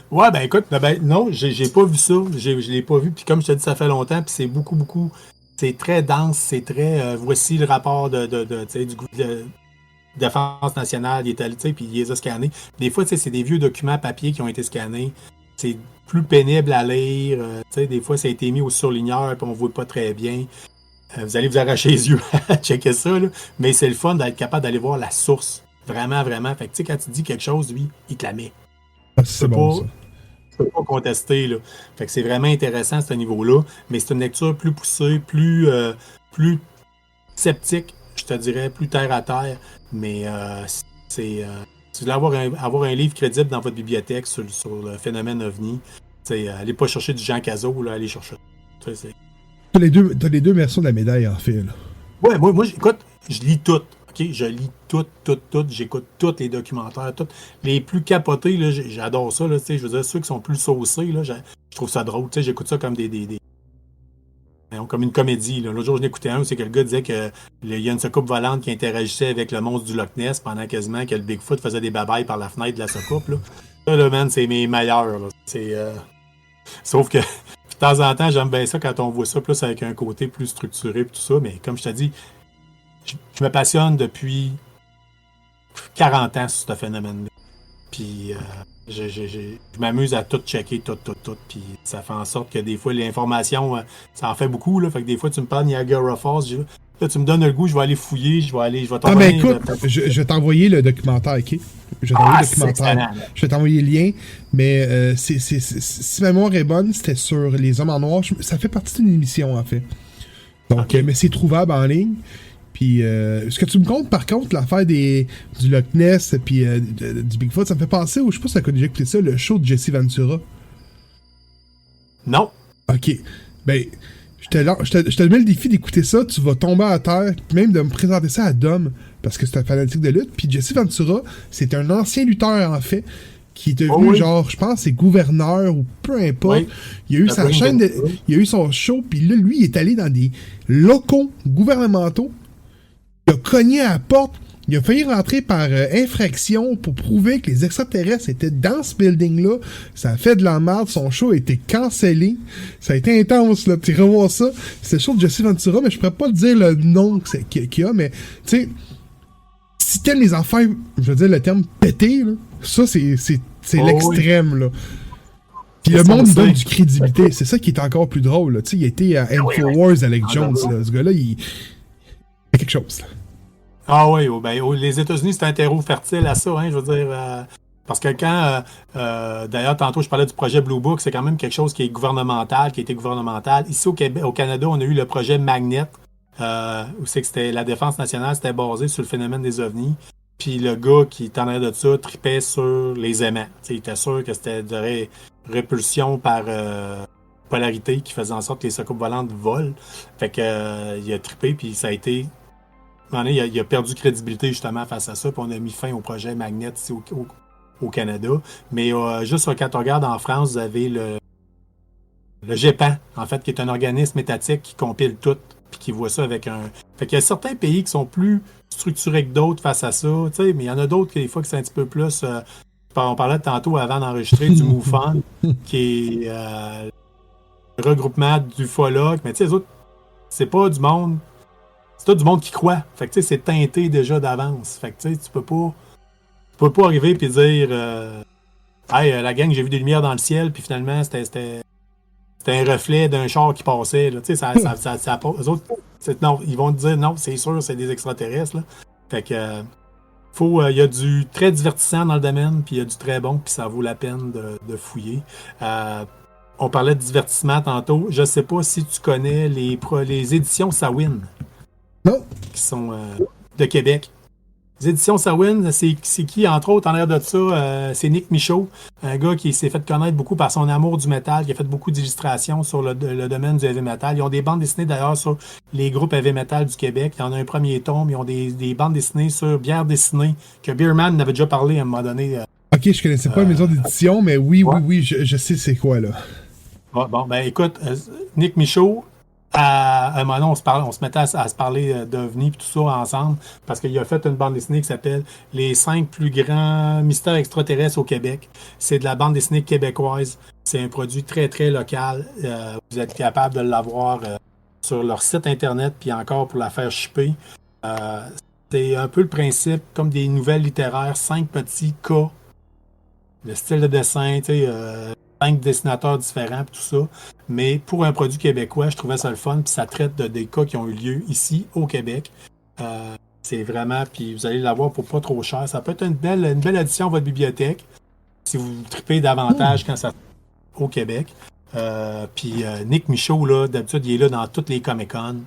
D: Ouais, ben écoute, non, j'ai pas vu ça. Je l'ai pas vu. Puis comme je te dis, ça fait longtemps. Puis c'est beaucoup. C'est très dense. C'est très. Voici le rapport du de Défense nationale. Il est allé, puis il les a scannés. Des fois, c'est des vieux documents papier qui ont été scannés. C'est plus pénible à lire. Des fois, ça a été mis au surligneur. Puis on voit pas très bien. Vous allez vous arracher les yeux à checker ça. Là. Mais c'est le fun d'être capable d'aller voir la source. Vraiment. Fait que quand tu dis quelque chose, lui, il te la met.
C: C'est bon, ça.
D: Tu peux pas contester, là. Fait que c'est vraiment intéressant à ce niveau-là, mais c'est une lecture plus poussée, plus sceptique, je te dirais, plus terre à terre, mais si vous voulez avoir un livre crédible dans votre bibliothèque sur le phénomène OVNI, allez pas chercher du Jean Cazot, là, allez chercher.
C: T'as les deux versions de la médaille, en fait, là.
D: Ouais, moi écoute, je lis tout. OK, je lis tout, j'écoute tous les documentaires, tous les plus capotés, là, j'adore ça, là, je veux dire, ceux qui sont plus saucés, là, je trouve ça drôle, j'écoute ça comme comme une comédie, là. L'autre jour, je l'écoutais un où c'est que le gars disait que il y a une soucoupe volante qui interagissait avec le monstre du Loch Ness pendant quasiment que le Bigfoot faisait des babayes par la fenêtre de la soucoupe, là. Ça, là, man, c'est mes meilleurs, là. Sauf que, de temps en temps, j'aime bien ça quand on voit ça plus avec un côté plus structuré et tout ça, mais comme je te dis, je me passionne depuis 40 ans sur ce phénomène-là. Puis je m'amuse à tout checker, tout. Puis ça fait en sorte que des fois, l'information, ça en fait beaucoup. Là. Fait que des fois, tu me parles Niagara Falls. Là, tu me donnes le goût, je vais aller fouiller, je vais t'envoyer...
C: Ah, ben écoute, je vais t'envoyer le documentaire, OK? Je vais t'envoyer le lien. Mais si ma mémoire est bonne, c'était sur les hommes en noir. Ça fait partie d'une émission, en fait. Donc, okay. Mais c'est trouvable en ligne. Puis, ce que tu me comptes, par contre, l'affaire du Loch Ness puis du Bigfoot, ça me fait penser je sais pas si tu as déjà écouté ça, le show de Jesse Ventura.
D: Non.
C: OK. Ben, je te mets le défi d'écouter ça, tu vas tomber à terre, puis même de me présenter ça à Dom, parce que c'est un fanatique de lutte. Puis Jesse Ventura, c'est un ancien lutteur, en fait, qui est devenu, genre, je pense, c'est gouverneur ou peu importe. Oui. Il a eu sa chaîne, il a eu son show, puis là, lui, il est allé dans des locaux gouvernementaux. Il a cogné à la porte, il a failli rentrer par infraction pour prouver que les extraterrestres étaient dans ce building-là. Ça a fait de la merde, son show a été cancellé. Ça a été intense, là. Tu revois ça. C'est le show de Jesse Ventura, mais je pourrais pas te dire le nom qu'il y a, mais tu sais, si t'aimes les affaires, je veux dire le terme pété, là, ça c'est l'extrême, là. Puis le monde donne du crédibilité. C'est ça qui est encore plus drôle, là. Tu sais, il a été à InfoWars avec Jones, là. Ce gars-là, il y a quelque chose, là.
D: Ah oui, les États-Unis, c'est un terreau fertile à ça, hein, je veux dire. Parce que quand, d'ailleurs, tantôt, je parlais du projet Blue Book, c'est quand même quelque chose qui est gouvernemental, qui a été gouvernemental. Ici, au Canada, on a eu le projet Magnet, où c'est que c'était la défense nationale, c'était basé sur le phénomène des ovnis. Puis le gars qui était en arrière de ça tripait sur les aimants. T'sais, il était sûr que c'était de répulsion par polarité qui faisait en sorte que les soucoupes volantes volent. Fait que il a trippé, puis ça a été... Il a perdu crédibilité justement face à ça, puis on a mis fin au projet Magnet ici au Canada. Mais juste quand on regarde en France, vous avez le GEPAN, en fait, qui est un organisme étatique qui compile tout, puis qui voient ça avec un... Fait qu'il y a certains pays qui sont plus structurés que d'autres face à ça, tu sais, mais il y en a d'autres qui, des fois, que c'est un petit peu plus... on parlait tantôt avant d'enregistrer du MoveOn, qui est le regroupement d'ufologues, mais tu sais, les autres, c'est pas du monde... C'est tout du monde qui croit. Fait que tu sais, c'est teinté déjà d'avance. Fait que tu sais, tu peux pas arriver et dire hey, la gang, j'ai vu des lumières dans le ciel, puis finalement, c'était un reflet d'un char qui passait. Là. Tu sais, eux autres, non, ils vont te dire non, c'est sûr, c'est des extraterrestres. Là. Fait que il y a du très divertissant dans le domaine, puis il y a du très bon, puis ça vaut la peine de fouiller. On parlait de divertissement tantôt. Je sais pas si tu connais les éditions Sawin.
C: Non.
D: Qui sont de Québec. Les éditions Sawin, c'est qui, entre autres, en l'air de ça? C'est Nick Michaud, un gars qui s'est fait connaître beaucoup par son amour du métal, qui a fait beaucoup d'illustrations sur le domaine du heavy metal. Ils ont des bandes dessinées, d'ailleurs, sur les groupes heavy metal du Québec. Il y en a un premier tome. Ils ont des bandes dessinées sur Bière dessinée, que Beerman avait déjà parlé à un moment donné.
C: Ok, je connaissais pas la maison d'édition, mais oui, je sais c'est quoi, là.
D: Bon, ben écoute, Nick Michaud, à un moment donné, on se mettait à se parler d'OVNI et tout ça ensemble, parce qu'il a fait une bande dessinée qui s'appelle Les 5 plus grands mystères extraterrestres au Québec. C'est de la bande dessinée québécoise. C'est un produit très, très local. Vous êtes capable de l'avoir sur leur site internet, puis encore pour la faire shipper. C'est un peu le principe, comme des nouvelles littéraires, 5 petits cas, le style de dessin, tu sais... 5 dessinateurs différents et tout ça. Mais pour un produit québécois, je trouvais ça le fun. Puis ça traite des cas qui ont eu lieu ici, au Québec. C'est vraiment... Puis vous allez l'avoir pour pas trop cher. Ça peut être une belle addition à votre bibliothèque. Si vous tripez davantage quand ça... au Québec. Puis Nick Michaud, là, d'habitude, il est là dans toutes les Comic-Con.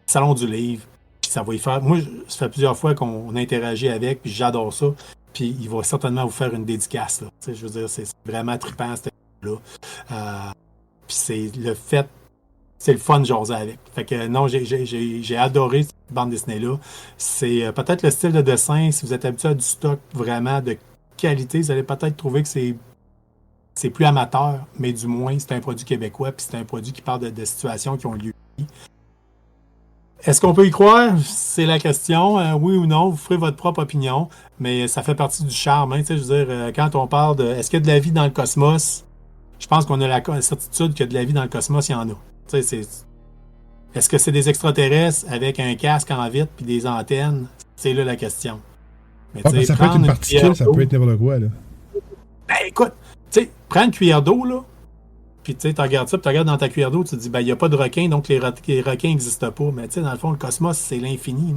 D: Salon du livre. Puis ça va y faire... Moi, ça fait plusieurs fois qu'on interagit avec, puis j'adore ça. Puis il va certainement vous faire une dédicace. Là. Je veux dire, c'est vraiment trippant, cette là. Puis c'est le fait... C'est le fun de jaser avec. Fait que non, j'ai adoré cette bande dessinée-là. C'est peut-être le style de dessin, si vous êtes habitué à du stock vraiment de qualité, vous allez peut-être trouver que c'est plus amateur, mais du moins, c'est un produit québécois, puis c'est un produit qui parle de situations qui ont lieu. Est-ce qu'on peut y croire? C'est la question. Oui ou non, vous ferez votre propre opinion, mais ça fait partie du charme. Hein, je veux dire, quand on parle de est-ce qu'il y a de la vie dans le cosmos, je pense qu'on a la certitude qu'il y a de la vie dans le cosmos, il y en a. Est-ce que c'est des extraterrestres avec un casque en vitre puis des antennes? C'est là la question. Mais,
C: ça peut être une particule, ça peut être n'importe quoi. Là.
D: Ben écoute, prends une cuillère d'eau, là. Puis tu regardes ça, puis tu regardes dans ta cuillère d'eau, tu te dis, ben il n'y a pas de requins, donc les requins n'existent pas. Mais tu sais, dans le fond, le cosmos, c'est l'infini.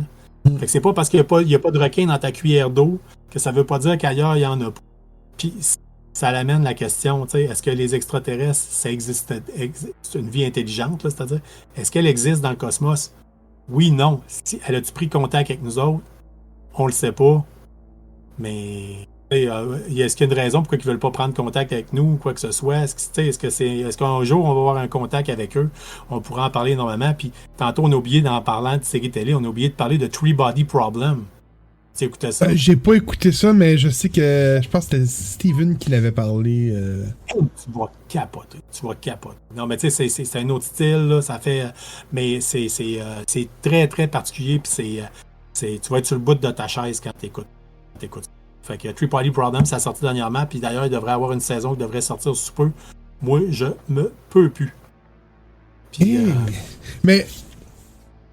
D: Fait que c'est pas parce qu'il n'y a pas de requins dans ta cuillère d'eau que ça veut pas dire qu'ailleurs, il n'y en a pas. Puis ça l'amène la question, tu sais, est-ce que les extraterrestres, ça existe, c'est une vie intelligente, là, c'est-à-dire, est-ce qu'elle existe dans le cosmos? Oui, non. Si elle a-tu pris contact avec nous autres? On le sait pas. Mais... est-ce qu'il y a une raison pourquoi ils ne veulent pas prendre contact avec nous ou quoi que ce soit? Est-ce qu'un jour, on va avoir un contact avec eux? On pourra en parler énormément. Puis tantôt, on a oublié, en parlant de série télé, on a oublié de parler de Three Body Problem. Tu écoutais ça?
C: J'ai pas écouté ça, mais je sais que je pense que c'était Steven qui l'avait parlé.
D: Tu vas capoter. Non, mais tu sais, c'est un autre style, là, ça fait... Mais c'est très, très particulier, puis tu vas être sur le bout de ta chaise quand t'écoutes. Fait que Three Body Problem, ça a sorti dernièrement, puis d'ailleurs, il devrait avoir une saison qui devrait sortir sous peu. Moi, je me peux plus. Puis,
C: Mais,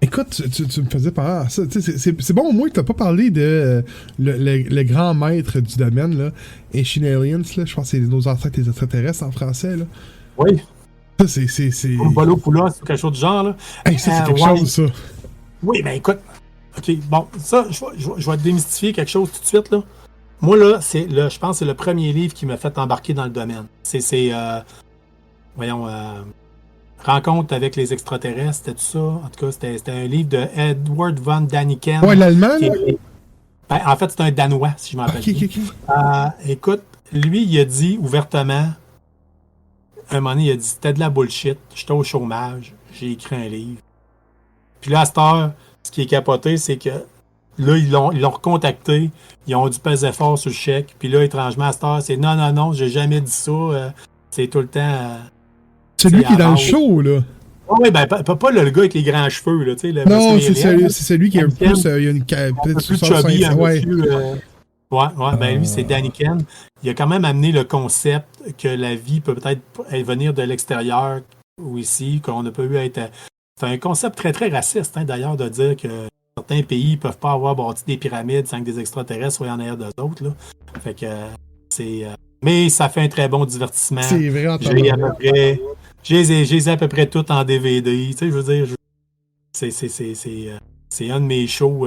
C: écoute, tu me faisais parler à ça. C'est bon au moins que t'as pas parlé de le grand maître du domaine, là, Ancient Aliens, là. Je pense que c'est nos ancêtres les extraterrestres en français, là.
D: Oui.
C: Ça, c'est...
D: Bolo Poulos, c'est quelque chose du genre, là.
C: Hey, ça, c'est quelque chose, ça.
D: Oui, ben écoute. OK, bon, ça, je vais te démystifier quelque chose tout de suite, là. Moi, là, je pense que c'est le premier livre qui m'a fait embarquer dans le domaine. Rencontre avec les extraterrestres, c'était tout ça. En tout cas, c'était un livre de Edward von Daniken.
C: Ouais, l'allemand, là?
D: En fait, c'est un Danois, si je m'en rappelle bien. Écoute, lui, il a dit ouvertement, un moment donné, il a dit, c'était de la bullshit, j'étais au chômage, j'ai écrit un livre. Puis là, à cette heure, ce qui est capoté, c'est que là, ils l'ont recontacté, ils ont dû peser fort sur le chèque, puis là, étrangement, à cette heure, c'est non, j'ai jamais dit ça, c'est tout le temps...
C: c'est lui qui est dans le show, là.
D: Oui, ben, pas le gars avec les grands cheveux, là, tu sais.
C: Non, c'est celui qui est un peu plus. Il y a une peut-être
D: plus chubby, un
C: ouais.
D: monsieur. Ouais, ben lui, c'est Danny Ken. Il a quand même amené le concept que la vie peut peut-être venir de l'extérieur ou ici, qu'on ne peut plus être. C'est un concept très, très raciste, hein, d'ailleurs, de dire que certains pays ne peuvent pas avoir bâti des pyramides sans que des extraterrestres soient en arrière d'eux autres. Là. Fait que c'est. Mais ça fait un très bon divertissement.
C: C'est vraiment
D: j'ai à peu près tout en DVD. Tu sais, je veux dire, c'est un de mes shows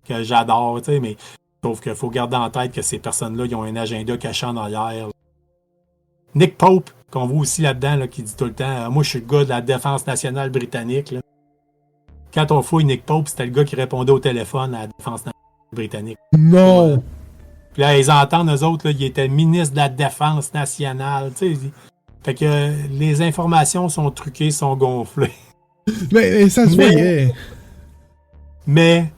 D: que j'adore, tu sais, mais sauf qu'il faut garder en tête que ces personnes-là, ils ont un agenda caché en arrière. Nick Pope, qu'on voit aussi là-dedans, là, qui dit tout le temps moi, je suis le gars de la défense nationale britannique. Là. Quand on fouille Nick Pope, c'était le gars qui répondait au téléphone à la défense nationale britannique.
C: Non!
D: Puis là, ils entendent, eux autres, là, il était ministre de la défense nationale. Tu sais, fait que les informations sont truquées, sont gonflées.
C: Mais ça se voyait.
D: Mais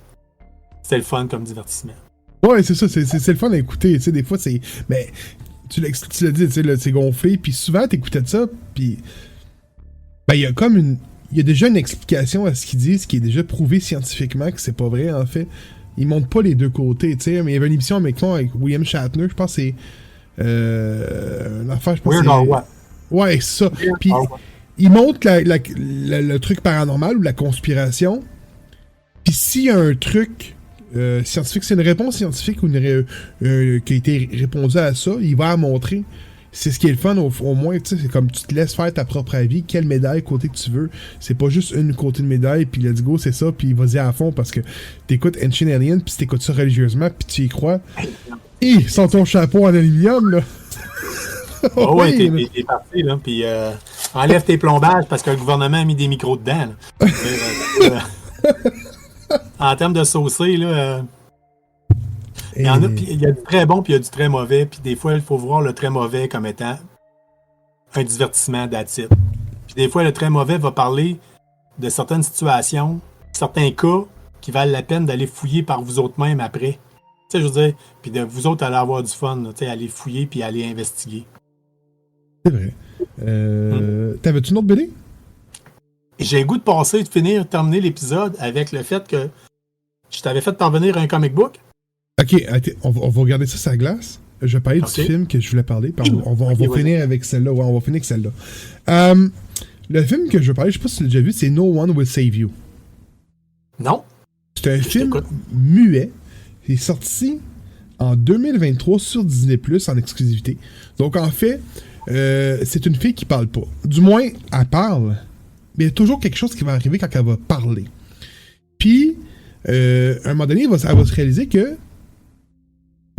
D: c'est le fun comme divertissement.
C: Ouais, c'est ça, c'est le fun à écouter. Tu sais, des fois, c'est. Mais tu l'as dit, tu sais, là, c'est gonflé. Puis souvent, t'écoutais de ça, puis. Ben, il y a comme une. Il y a déjà une explication à ce qu'ils disent, qui est déjà prouvé scientifiquement que c'est pas vrai, en fait. Ils montrent pas les deux côtés, tu sais. Mais il y avait une émission avec William Shatner, je pense que c'est. Une affaire, je pense que c'est. Ouais, c'est ça. Puis, il montre le truc paranormal ou la conspiration. Puis s'il y a un truc scientifique, c'est une réponse scientifique ou qui a été répondue à ça, il va la montrer. C'est ce qui est le fun, au moins, tu sais, c'est comme tu te laisses faire ta propre avis, quelle médaille côté que tu veux. C'est pas juste une côté de médaille, puis let's go, c'est ça, puis vas-y à fond, parce que t'écoutes Ancient Alien, puis t'écoutes ça religieusement, puis tu y crois. Et sans ton chapeau en aluminium, là.
D: Oh ouais, t'es parti, là, puis enlève tes plombages, parce que le gouvernement a mis des micros dedans, là. En termes de saucer, là, il y en a, puis il y a du très bon, puis il y a du très mauvais, puis des fois, il faut voir le très mauvais comme étant un divertissement d'attitude. Puis des fois, le très mauvais va parler de certaines situations, certains cas qui valent la peine d'aller fouiller par vous autres mêmes après. Tu sais, je veux dire, puis de vous autres aller avoir du fun, tu sais, aller fouiller puis aller investiguer.
C: C'est vrai. T'avais-tu une autre BD?
D: J'ai le goût de terminer l'épisode avec le fait que je t'avais fait parvenir un comic book.
C: Ok, on va regarder ça sur la glace. Je vais parler du film que je voulais parler. On va finir avec celle-là. Ouais, on va finir avec celle-là. Le film que je veux parler, je sais pas si tu l'as déjà vu, c'est No One Will Save You.
D: Non.
C: C'est un film muet. Il est sorti en 2023 sur Disney+, en exclusivité. Donc, en fait, c'est une fille qui parle pas. Du moins, elle parle, mais il y a toujours quelque chose qui va arriver quand elle va parler. Puis, à un moment donné, elle va se réaliser que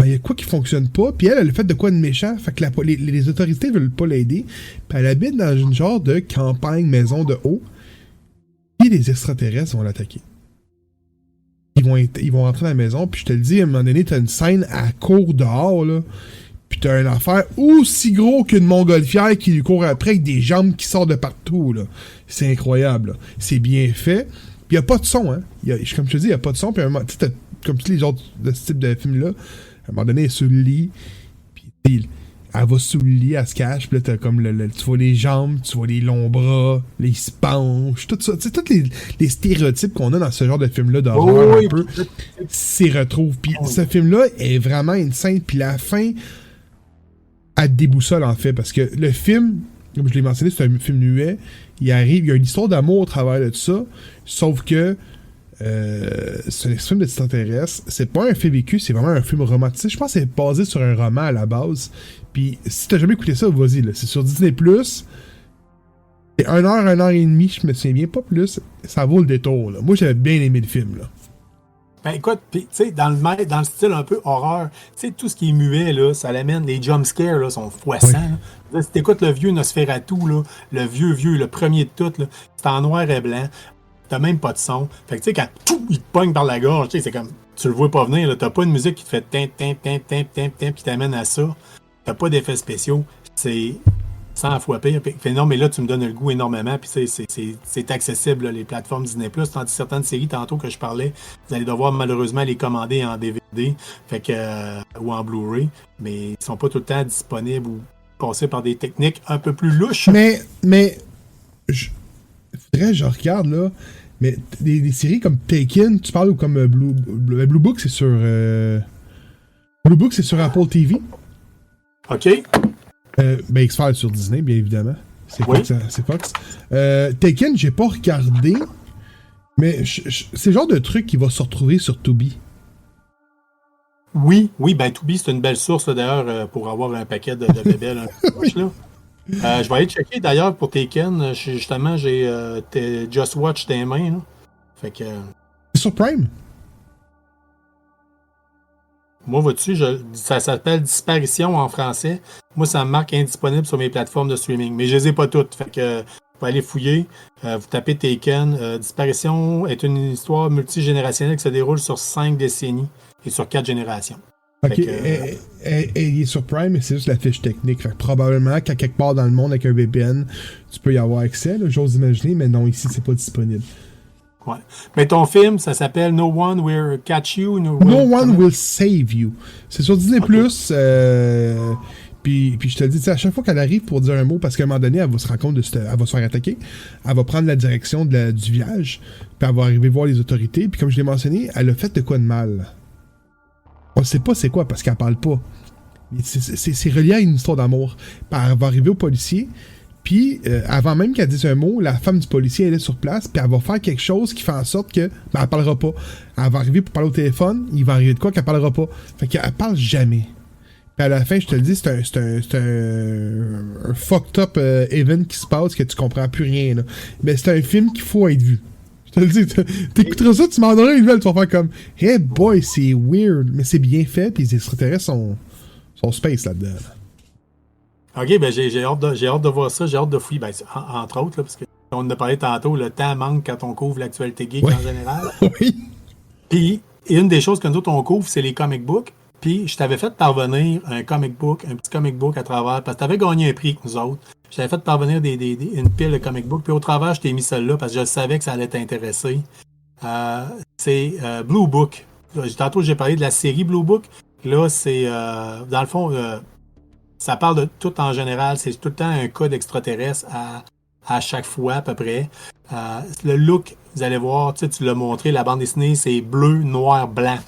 C: il y a quoi qui fonctionne pas, puis elle a le fait de quoi de méchant, fait que les autorités veulent pas l'aider, puis elle habite dans une genre de campagne maison de haut, puis les extraterrestres vont l'attaquer. Ils vont rentrer dans la maison, puis je te le dis, à un moment donné, t'as une scène à court dehors, là, puis t'as une affaire aussi gros qu'une montgolfière qui lui court après avec des jambes qui sortent de partout, là. C'est incroyable, là. C'est bien fait, puis y a pas de son, hein. Comme je te dis, y a pas de son, puis comme tous les autres de ce type de film-là, à un moment donné, elle est sous le lit, puis elle va sous le lit, elle se cache, puis là, t'as comme tu vois les jambes, tu vois les longs bras, les se penche, tout ça. Tu sais, tous les stéréotypes qu'on a dans ce genre de film-là d'horreur, un peu, s'y retrouvent. Puis ce film-là est vraiment une scène, puis la fin, elle te déboussole, en fait, parce que le film, comme je l'ai mentionné, c'est un film muet, il y a une histoire d'amour au travers de tout ça, sauf que c'est un film d'extraterrestre. C'est pas un fait vécu, c'est vraiment un film romantique. Je pense que c'est basé sur un roman à la base. Puis si t'as jamais écouté ça, vas-y, là. C'est sur Disney+. C'est 1 heure et demie, je me souviens bien, pas plus. Ça vaut le détour, là. Moi, j'avais bien aimé le film, là.
D: Ben écoute, tu sais, dans le style un peu horreur, tu sais, tout ce qui est muet, là, ça l'amène, les jumpscares, là, sont fouissants. Ouais. Si t'écoutes le vieux Nosferatu, là, le vieux, le premier de tout, là, c'est en noir et blanc. T'as même pas de son. Fait que tu sais, quand il te pogne par la gorge, tu sais, c'est comme, tu le vois pas venir, là, t'as pas une musique qui te fait qui t'amène à ça. T'as pas d'effets spéciaux. C'est 100 fois pire. Fait non, mais là, tu me donnes le goût énormément, puis c'est accessible, là, les plateformes Disney+, tandis que certaines séries, tantôt que je parlais, vous allez devoir malheureusement les commander en DVD, fait que, ou en Blu-ray, mais ils sont pas tout le temps disponibles ou passés par des techniques un peu plus louches.
C: Mais Très, je regarde, là. Mais des séries comme Taken, tu parles, ou comme Blue Book, c'est sur... Blue Book, c'est sur Apple TV.
D: OK.
C: Ben, X-Files sur Disney, bien évidemment. C'est
D: Oui.
C: Fox. C'est Fox. Taken, j'ai pas regardé, mais c'est le genre de truc qui va se retrouver sur Tubi.
D: Oui, ben Tubi, c'est une belle source, là, d'ailleurs, pour avoir un paquet de bébelles un peu proches, là. Je vais aller checker, d'ailleurs, pour Taken. Justement, j'ai Just Watch tes mains, là. Fait que...
C: C'est sur Prime.
D: Moi, vois-tu, ça s'appelle Disparition en français. Moi, ça me marque indisponible sur mes plateformes de streaming. Mais je les ai pas toutes. Fait que vous pouvez aller fouiller. Vous tapez Taken. Disparition est une histoire multigénérationnelle qui se déroule sur 5 décennies et sur 4 générations.
C: Ok,
D: Fait que,
C: il est sur Prime, mais c'est juste la fiche technique. Fait que probablement qu'à quelque part dans le monde avec un VPN, tu peux y avoir accès, là, j'ose imaginer, mais non, ici, c'est pas disponible.
D: ouais. Mais ton film, ça s'appelle No One Will Catch You.
C: No One Will Save You. C'est sur Disney+.
D: Okay.
C: Puis je te le dis, à chaque fois qu'elle arrive pour dire un mot, parce qu'à un moment donné, elle va se rendre compte elle va se faire attaquer, elle va prendre la direction du village, puis elle va arriver voir les autorités, puis comme je l'ai mentionné, elle a fait de quoi de mal. On sait pas c'est quoi, parce qu'elle parle pas. C'est relié à une histoire d'amour. Puis elle va arriver au policier, puis avant même qu'elle dise un mot, la femme du policier elle est sur place, puis elle va faire quelque chose qui fait en sorte que elle parlera pas. Elle va arriver pour parler au téléphone, il va arriver de quoi qu'elle parlera pas. Fait qu'elle parle jamais. Puis à la fin, je te le dis, c'est un fucked up event qui se passe que tu comprends plus rien. Là. Mais c'est un film qu'il faut être vu. Je te le dis, t'écouteras ça, tu m'en donneras une nouvelle, tu vas faire comme hey boy, c'est weird, mais c'est bien fait, puis les extraterrestres sont space là-dedans. Là.
D: OK, ben j'ai hâte de voir ça, j'ai hâte de fouiller. Ben, entre autres, là, parce qu'on en a parlé tantôt, le temps manque quand on couvre l'actualité geek en général.
C: Oui.
D: Puis, une des choses que nous autres, on couvre, c'est les comic books. Puis, je t'avais fait parvenir un petit comic book à travers, parce que t'avais gagné un prix avec nous autres. Je t'avais fait parvenir une pile de comic book, puis au travers, je t'ai mis celle-là, parce que je savais que ça allait t'intéresser. C'est Blue Book. Tantôt, j'ai parlé de la série Blue Book. Là, c'est, dans le fond, ça parle de tout en général. C'est tout le temps un cas d'extraterrestre à chaque fois, à peu près. Le look, vous allez voir, tu l'as montré, la bande dessinée, c'est bleu, noir, blanc.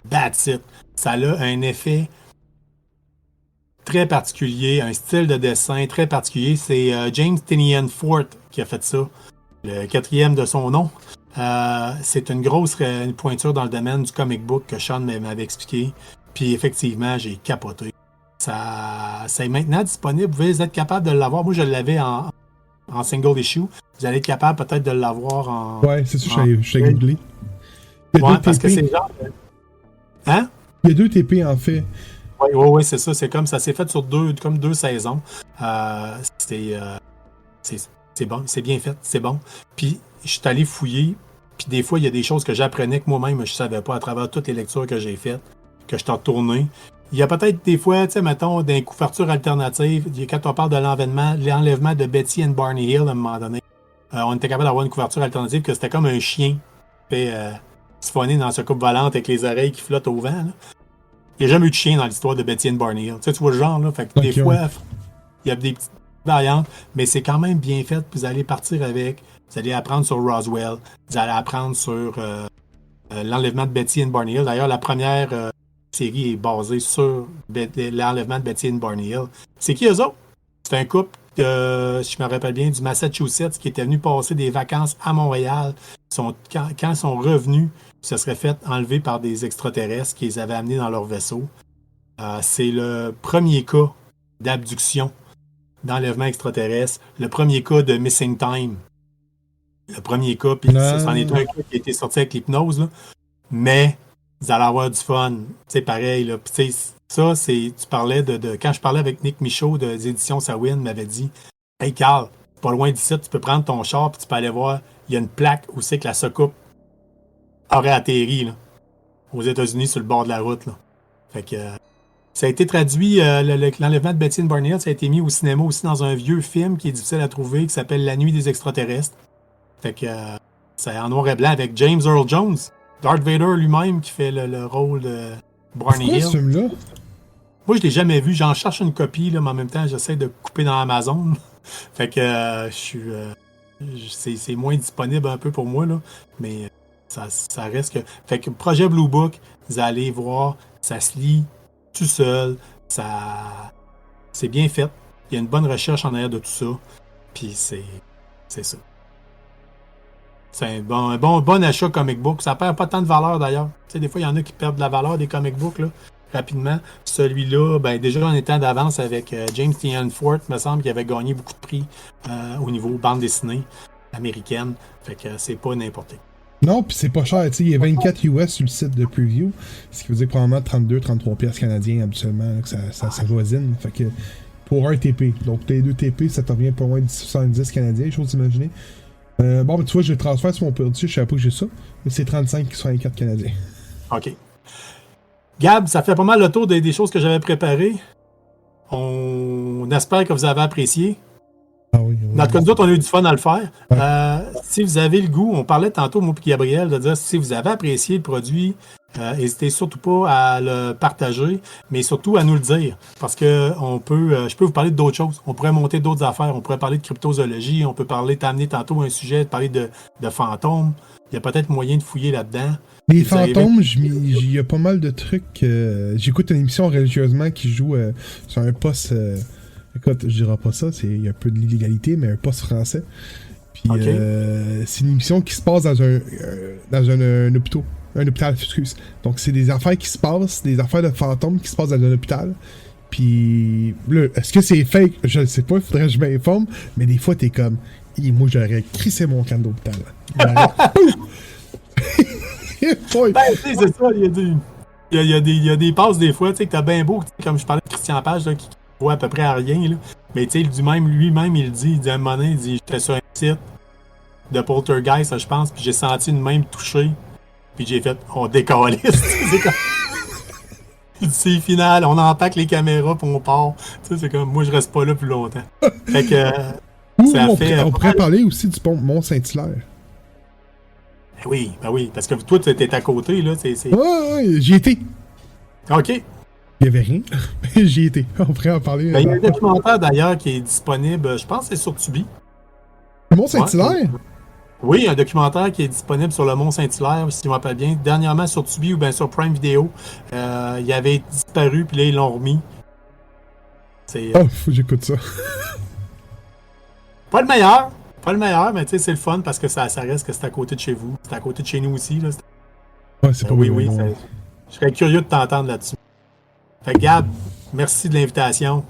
D: That's it. Ça a un effet très particulier, un style de dessin très particulier. C'est James Tynion Fort qui a fait ça, le 4e de son nom. C'est une grosse pointure dans le domaine du comic book que Sean m'avait expliqué. Puis effectivement, j'ai capoté. Ça est maintenant disponible. Vous pouvez être capable de l'avoir. Moi, je l'avais en single issue. Vous allez être capable peut-être de l'avoir en...
C: Ouais, c'est ça, je t'ai googlé.
D: Ouais, parce que c'est genre... Hein?
C: Il y a 2 TP, en fait.
D: Oui, c'est ça. C'est comme ça s'est fait sur deux saisons. C'est bon, c'est bien fait, c'est bon. Puis, je suis allé fouiller. Puis, des fois, il y a des choses que j'apprenais que moi-même, je savais pas à travers toutes les lectures que j'ai faites, que je t'ai retourné. Il y a peut-être des fois, tu sais, mettons, des couvertures alternatives. Quand on parle de l'enlèvement de Betty and Barney Hill, à un moment donné, on était capable d'avoir une couverture alternative que c'était comme un chien qui fait siphonner dans sa coupe volante avec les oreilles qui flottent au vent. Là. Il n'y a jamais eu de chien dans l'histoire de Betty and Barney Hill. Tu sais, tu vois le genre, là. Fait que des fois, il y a des petites variantes, mais c'est quand même bien fait. Puis vous allez partir avec. Vous allez apprendre sur Roswell. Vous allez apprendre sur l'enlèvement de Betty and Barney Hill. D'ailleurs, la première série est basée sur l'enlèvement de Betty and Barney Hill. C'est qui eux autres? C'est un couple, si je me rappelle bien, du Massachusetts qui était venu passer des vacances à Montréal. Quand ils sont revenus, ils se seraient fait enlever par des extraterrestres qui les avaient amenés dans leur vaisseau. C'est le premier cas d'abduction, d'enlèvement extraterrestre, le premier cas de missing time. Le premier cas, puis c'en est un cas qui a été sorti avec l'hypnose, là. Mais vous allez avoir du fun. C'est pareil, là. Puis ça, tu parlais de quand je parlais avec Nick Michaud des éditions Sawin, m'avait dit hey Carl, pas loin d'ici, tu peux prendre ton char puis tu peux aller voir, il y a une plaque où c'est que la soucoupe aurait atterri là, aux États-Unis sur le bord de la route. Là. Fait que ça a été traduit, l'enlèvement de Betty and Barney Hill, ça a été mis au cinéma aussi dans un vieux film qui est difficile à trouver, qui s'appelle La Nuit des extraterrestres. Fait que c'est en noir et blanc avec James Earl Jones, Darth Vader lui-même qui fait le rôle de Barney Hill.
C: C'est quoi ce film-là?
D: Moi, je l'ai jamais vu. J'en cherche une copie, là, mais en même temps, j'essaie de couper dans Amazon. Fait que c'est moins disponible un peu pour moi, là, mais ça reste que... Fait que projet Blue Book, vous allez voir, ça se lit tout seul, c'est bien fait, il y a une bonne recherche en arrière de tout ça, puis c'est ça. C'est un bon achat comic book. Ça perd pas tant de valeur d'ailleurs. Tu sais, des fois, il y en a qui perdent de la valeur des comic books là, rapidement. Celui-là, ben, déjà en étant d'avance avec James Tynion Ford, me semble qu'il avait gagné beaucoup de prix au niveau bande dessinée américaine. Fait que c'est pas n'importe quoi.
C: Non, puis c'est pas cher. Il y a 24 US sur le site de preview. Ce qui veut dire probablement 32-33 piastres canadiens habituellement, là, que ça voisine. Fait que pour un TP. Donc les 2 TP, ça te revient pas moins de 70 canadiens, chose d'imaginer. Bon, ben, tu vois, je le transfère sur mon perdu, je savais pas que j'ai ça, mais c'est 35 qui sont les 4 canadiens.
D: OK. Gab, ça fait pas mal le tour des choses que j'avais préparées. On espère que vous avez apprécié.
C: Ah oui, oui.
D: Dans le cas de nous autres, on a eu du fun à le faire.
C: Ouais.
D: Si vous avez le goût, on parlait tantôt, moi et Gabriel, de dire si vous avez apprécié le produit, n'hésitez surtout pas à le partager, mais surtout à nous le dire. Parce que je peux vous parler d'autres choses. On pourrait monter d'autres affaires. On pourrait parler de cryptozoologie. On peut t'amener tantôt un sujet, parler de fantômes. Il y a peut-être moyen de fouiller là-dedans.
C: Les fantômes, il y a pas mal de trucs. J'écoute une émission religieusement qui joue sur un poste. Écoute, je dirais pas ça, il y a un peu de l'illégalité, mais un poste français. Puis
D: okay.
C: C'est une émission qui se passe dans un hôpital. Un hôpital, excuse. Donc c'est des affaires qui se passent, des affaires de fantômes qui se passent dans un hôpital. Puis là, est-ce que c'est fake? Je ne sais pas, il faudrait que je m'informe. Mais des fois, t'es comme, moi j'aurais crissé mon camp d'hôpital.
D: C'est ça, il y a des passes des fois, tu sais, que t'as bien beau, comme je parlais de Christian Page, là, qui voit à peu près à rien, là. Mais tu sais, lui-même, il dit à un moment donné, il dit, j'étais sur un site de Poltergeist, je pense, puis j'ai senti une même toucher, puis j'ai fait, on décalisse. C'est final, on empaque les caméras, puis on part. Tu sais, c'est comme, moi, je reste pas là plus longtemps. Fait que,
C: on pourrait parler aussi du pont Mont-Saint-Hilaire.
D: Ben oui, parce que toi, tu étais à côté, là.
C: Ouais, j'y étais.
D: OK.
C: Il y avait rien. J'y étais. On pourrait en parler.
D: Ben, il y a un documentaire, d'ailleurs, qui est disponible, je pense que c'est sur Tubi.
C: Le Mont-Saint-Hilaire?
D: Ouais. Oui, un documentaire qui est disponible sur le Mont-Saint-Hilaire, si je me rappelle bien. Dernièrement sur Tubi ou bien sur Prime Video. Il avait disparu, puis là, ils l'ont remis.
C: Faut que j'écoute ça.
D: Pas le meilleur, mais tu sais, c'est le fun parce que ça reste que c'est à côté de chez vous. C'est à côté de chez nous aussi. Là.
C: Ouais, c'est pas
D: oui. Je serais curieux de t'entendre là-dessus. Fait que Gab, merci de l'invitation.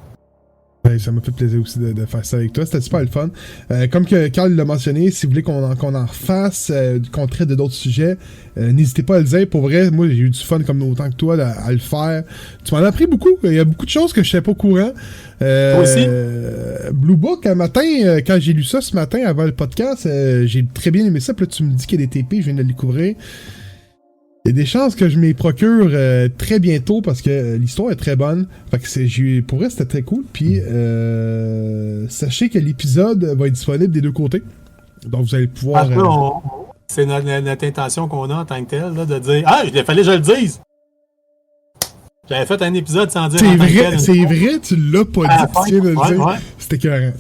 C: Ben, ça m'a fait plaisir aussi de faire ça avec toi. C'était super le fun. Comme que Carl l'a mentionné, si vous voulez qu'on en refasse, qu'on traite de d'autres sujets, n'hésitez pas à le dire. Pour vrai, moi, j'ai eu du fun comme autant que toi à le faire. Tu m'en as appris beaucoup. Il y a beaucoup de choses que je ne savais pas au courant.
D: Toi aussi?
C: Blue Book, un matin, quand j'ai lu ça ce matin avant le podcast, j'ai très bien aimé ça. Puis là, tu me dis qu'il y a des TP, je viens de le découvrir. Il y a des chances que je m'y procure très bientôt parce que l'histoire est très bonne. Fait que pour vrai, c'était très cool. Puis sachez que l'épisode va être disponible des deux côtés. Donc vous allez pouvoir.
D: C'est notre intention qu'on a en tant que tel, là, de dire il fallait que je le dise! J'avais fait un épisode sans dire.
C: C'est vrai, tu l'as pas dit. Tu viens de le dire. Ouais. C'était écœurant.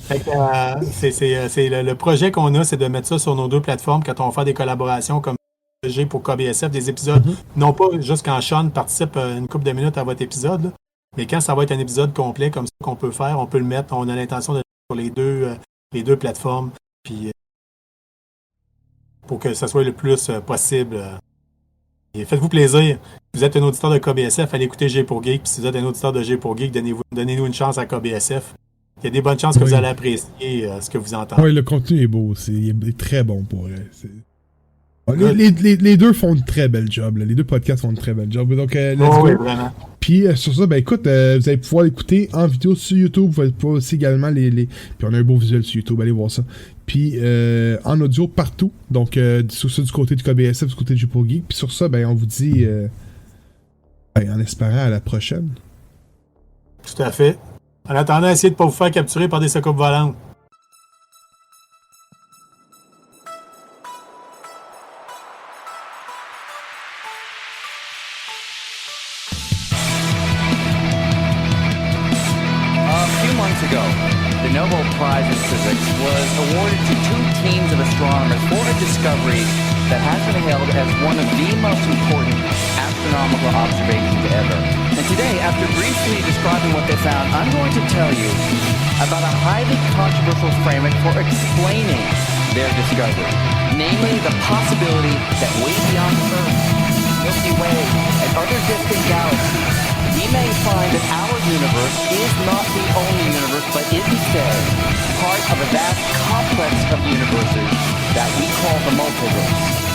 D: C'est le projet qu'on a, c'est de mettre ça sur nos deux plateformes quand on va faire des collaborations comme pour KBSF, des épisodes, non pas juste quand Sean participe une couple de minutes à votre épisode, là, mais quand ça va être un épisode complet comme ça qu'on peut faire, on peut le mettre, on a l'intention de le mettre sur les deux plateformes, puis pour que ça soit le plus possible. Et faites-vous plaisir. Si vous êtes un auditeur de KBSF, allez écouter G pour Geek, puis si vous êtes un auditeur de G pour Geek, donnez-nous une chance à KBSF. Il y a des bonnes chances que vous allez apprécier ce que vous entendez.
C: Oui, le contenu est beau aussi, il est très bon pour elle. Les deux font une très belle job. Là. Les deux podcasts font une très belle job. Donc,
D: oui, vraiment.
C: Puis sur ça, ben écoute, vous allez pouvoir l'écouter en vidéo sur YouTube. Vous allez pouvoir aussi également Puis on a un beau visuel sur YouTube, allez voir ça. Puis en audio partout. Donc, sur ça du côté du KBSF, du côté du Jupo Geek. Puis sur ça, ben on vous dit en espérant à la prochaine.
D: Tout à fait. En attendant, essayez de ne pas vous faire capturer par des soucoupes volantes.
A: A few months ago, the Nobel Prize in Physics was awarded to two teams of astronomers for a discovery that has been hailed as one of the most important astronomical observations ever. And today, after briefly describing what they found, I'm going to tell you about a highly controversial framework for explaining their discovery, namely the possibility that way beyond the Earth, Milky Way, and other distant galaxies, we may find that our universe is not the only universe, but is instead part of a vast complex of universes that we call the multiverse.